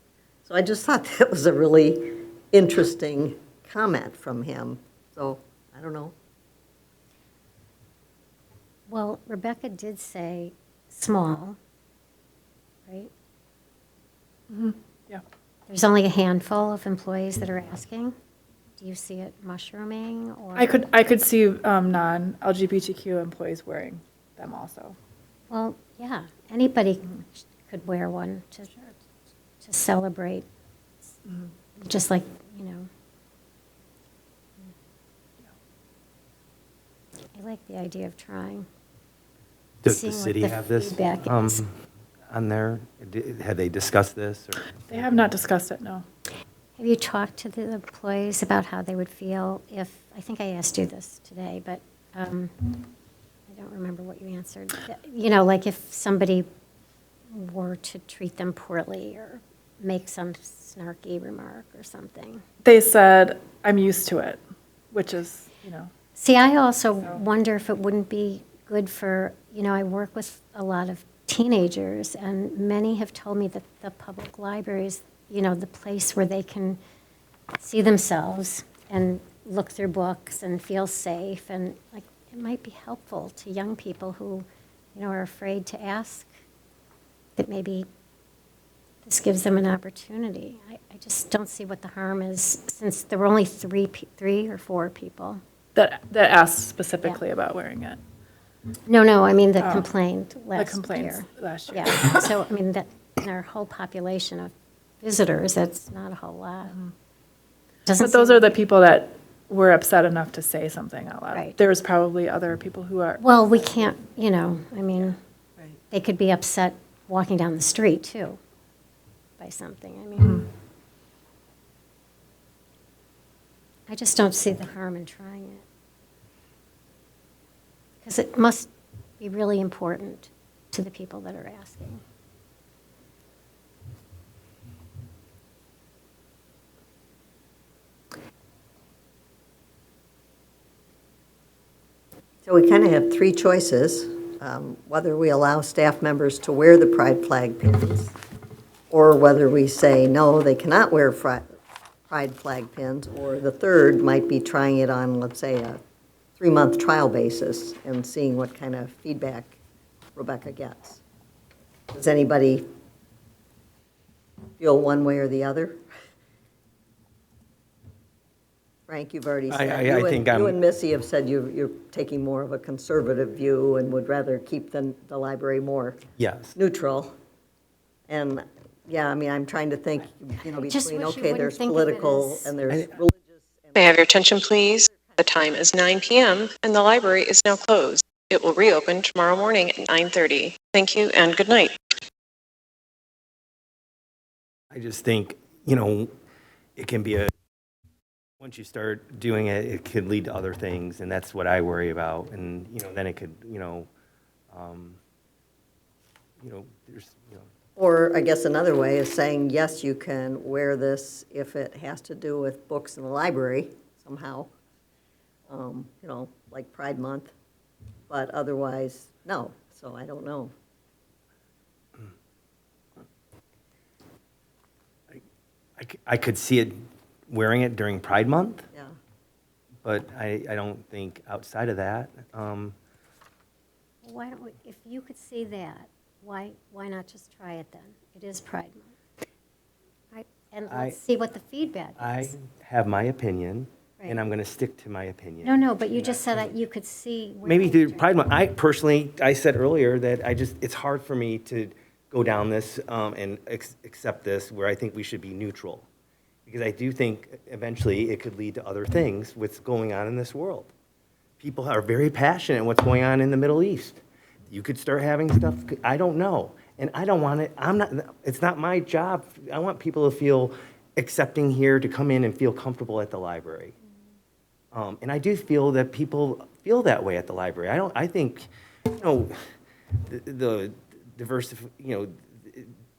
S1: So I just thought that was a really interesting comment from him. So, I don't know.
S8: Well, Rebecca did say small, right?
S7: Yeah.
S8: There's only a handful of employees that are asking. Do you see it mushrooming, or?
S7: I could see non-LGBTQ employees wearing them also.
S8: Well, yeah, anybody could wear one to celebrate, just like, I like the idea of trying.
S10: Does the
S8: Seeing what
S10: city
S8: the
S10: have this
S8: feedback is.
S10: on there? Have they discussed this? Or?
S7: They have not discussed it, no.
S8: Have you talked to the employees about how they would feel if, I think I asked you this today, but I don't remember what you answered. Like if somebody were to treat them poorly or make some snarky remark or something.
S7: They said, I'm used to it, which is,
S8: See, I also wonder if it wouldn't be good for, I work with a lot of teenagers, and many have told me that the public library is, the place where they can see themselves and look through books and feel safe. And like, it might be helpful to young people who, are afraid to ask, that maybe this gives them an opportunity. I just don't see what the harm is, since there were only three or four people.
S7: that asked specifically about wearing it.
S8: No, I mean that complained last year.
S7: The complaints last year.
S8: Yeah, so, I mean, that, in our whole population of visitors, that's not a whole lot. Doesn't
S7: But those
S8: seem-
S7: are the people that were upset enough to say something out loud.
S8: Right.
S7: There's probably other people who are,
S8: Well, we can't, I mean,
S5: Right.
S8: they could be upset walking down the street, too, by something. I mean, I just don't see the harm in trying it. Because it must be really important to the people that are asking.
S1: So we kind of have three choices, whether we allow staff members to wear the pride flag pins, or whether we say, no, they cannot wear pride flag pins, or the third might be trying it on, let's say, a 3-month trial basis and seeing what kind of feedback Rebecca gets. Does anybody feel one way or the other? Frank, you've already said,
S10: I think
S1: you
S10: I'm-
S1: and Missy have said you're taking more of a conservative view and would rather keep the library more
S10: Yes.
S1: neutral. And, yeah, I mean, I'm trying to think,
S8: just
S1: between,
S8: wish you
S1: okay,
S8: wouldn't
S1: there's
S8: think of it
S1: political
S8: as-
S1: and there's religious.
S11: May I have your attention, please? The time is 9 p.m. and the library is now closed. It will reopen tomorrow morning at 9:30. Thank you and good night.
S10: I just think, it can be once you start doing it, it could lead to other things, and that's what I worry about. And, then it could, there's,
S1: Or I guess another way is saying, yes, you can wear this if it has to do with books in the library somehow, like Pride Month, but otherwise, no. So I don't know.
S10: I could see it wearing it during Pride Month,
S1: Yeah.
S10: but I don't think outside of that.
S8: Why don't we, if you could see that, why not just try it then? It is Pride Month. And let's see what the feedback
S10: I
S8: is.
S10: have my opinion,
S8: Right.
S10: and I'm going to stick to my opinion.
S8: No, but you just said that you could see.
S10: Maybe
S8: wearing
S10: through
S8: it during-
S10: Pride Month. I said earlier that it's hard for me to go down this and accept this where I think we should be neutral. Because I do think eventually it could lead to other things, what's going on in this world. People are very passionate in what's going on in the Middle East. You could start having stuff, I don't know. And I don't want it, it's not my job. I want people to feel accepting here, to come in and feel comfortable at the library. And I do feel that people feel that way at the library. I think, the diversity,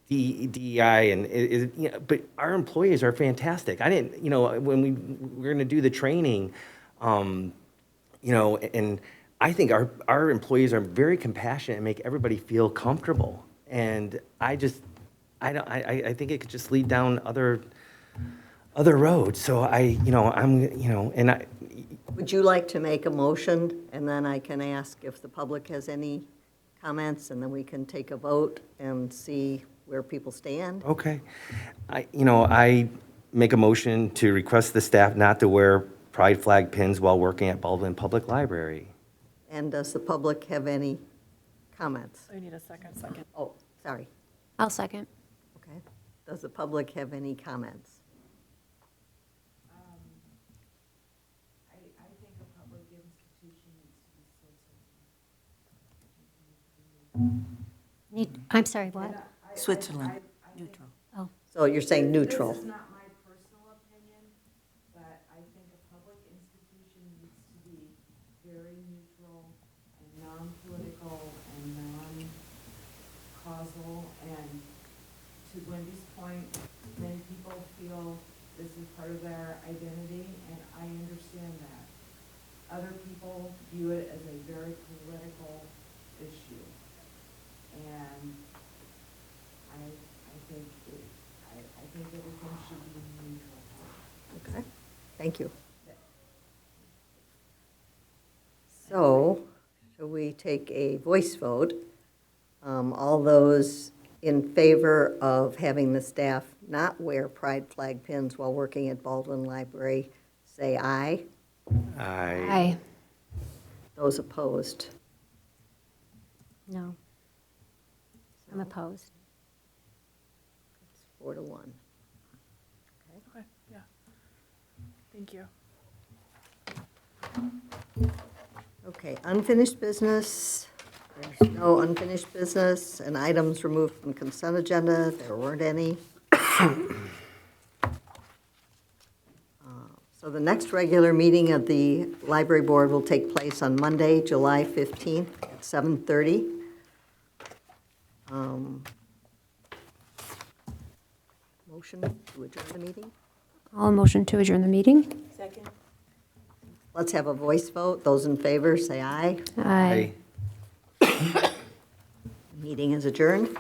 S10: DEI and but our employees are fantastic. I didn't, when we were going to do the training, and I think our employees are very compassionate and make everybody feel comfortable. And I think it could just lead down other roads. So
S1: Would you like to make a motion, and then I can ask if the public has any comments, and then we can take a vote and see where people stand?
S10: Okay. I make a motion to request the staff not to wear pride flag pins while working at Baldwin Public Library.
S1: And does the public have any comments?
S7: I need a second.
S1: Oh, sorry.
S8: I'll second.
S1: Okay. Does the public have any comments?
S9: I think a public institution needs to be
S8: I'm sorry, what?
S5: Switzerland, neutral.
S8: Oh,
S1: So you're saying neutral?
S9: This is not my personal opinion, but I think a public institution needs to be very neutral and non-political and non-causal. And to Wendy's point, many people feel this is part of their identity, and I understand that. Other people view it as a very political issue. And I think everything should be neutral.
S1: Okay, thank you. So, shall we take a voice vote? All those in favor of having the staff not wear pride flag pins while working at Baldwin Library, say aye.
S8: aye.
S1: Those opposed?
S8: No. I'm opposed.
S1: 4-1.
S7: Okay, yeah. Thank you.
S1: Okay, unfinished business. There's no unfinished business, and items removed from consent agenda. There weren't any. So the next regular meeting of the library board will take place on Monday, July 15th at 7:30. Motion to adjourn the meeting?
S3: All motion to adjourn the meeting?
S5: Second?
S1: Let's have a voice vote. Those in favor, say aye.
S3: Aye.
S1: Meeting is adjourned.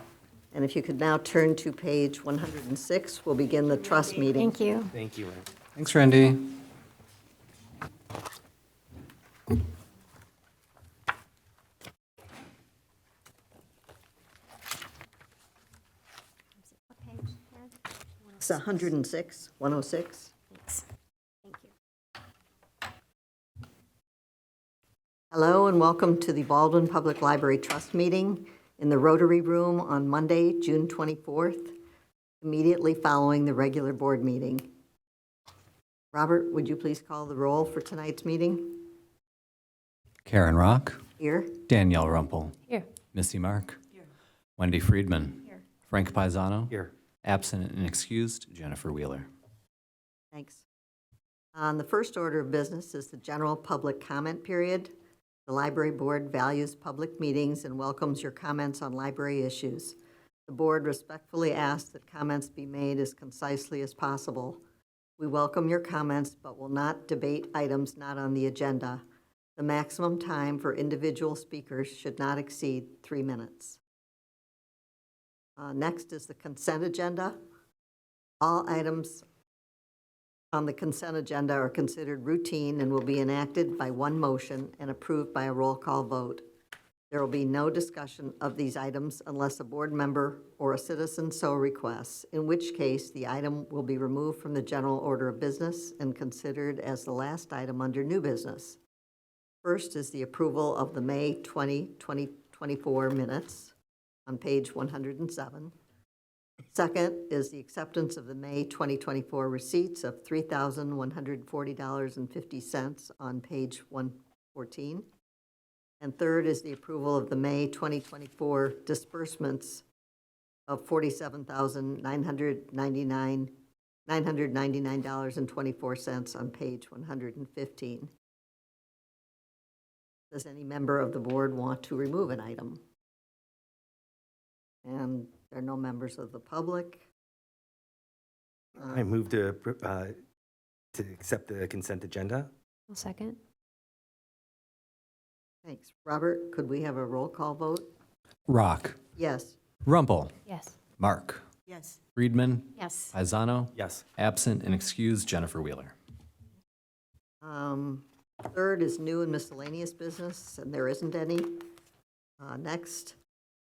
S1: And if you could now turn to page 106, we'll begin the trust meeting.
S8: Thank you.
S10: Thank you, Ann.
S2: Thanks, Randy.
S1: It's 106, 106.
S8: Thanks. Thank you.
S1: Hello and welcome to the Baldwin Public Library Trust Meeting in the Rotary Room on Monday, June 24th, immediately following the regular board meeting. Robert, would you please call the roll for tonight's meeting?
S2: Karen Rock,
S1: Here.
S2: Danielle Rumpel,
S3: Here.
S2: Missy Mark, Wendy Friedman, Frank Paisano,
S10: Here.
S2: absent and excused, Jennifer Wheeler.
S1: Thanks. The first order of business is the general public comment period. The library board values public meetings and welcomes your comments on library issues. The board respectfully asks that comments be made as concisely as possible. We welcome your comments, but will not debate items not on the agenda. The maximum time for individual speakers should not exceed 3 minutes. Next is the consent agenda. All items on the consent agenda are considered routine and will be enacted by one motion and approved by a roll call vote. There will be no discussion of these items unless a board member or a citizen so requests, in which case the item will be removed from the general order of business and considered as the last item under new business. First is the approval of the May 2024 minutes on page 107. Second is the acceptance of the May 2024 receipts of $3,140.50 on page 114. And third is the approval of the May 2024 disbursements of $47,999.24 on page 115. Does any member of the board want to remove an item? And there are no members of the public.
S10: I move to accept the consent agenda.
S3: I'll second.
S1: Thanks. Robert, could we have a roll call vote?
S2: Rock,
S1: Yes.
S2: Rumpel,
S3: Yes.
S2: Mark,
S5: Yes.
S2: Friedman,
S8: Yes.
S2: Paisano,
S10: Yes.
S2: absent and excused, Jennifer Wheeler.
S1: Third is new and miscellaneous business, and there isn't any. Next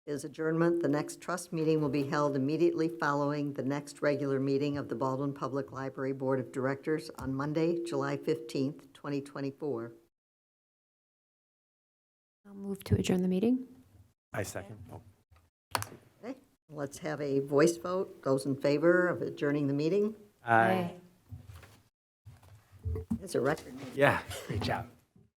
S1: is adjournment. The next trust meeting will be held immediately following the next regular meeting of the Baldwin Public Library Board of Directors on Monday, July 15th, 2024.
S3: I'll move to adjourn the meeting.
S10: I second. Oh.
S1: Okay, let's have a voice vote. Those in favor of adjourning the meeting?
S10: Aye.
S1: It's a record meeting.
S10: Yeah, great job.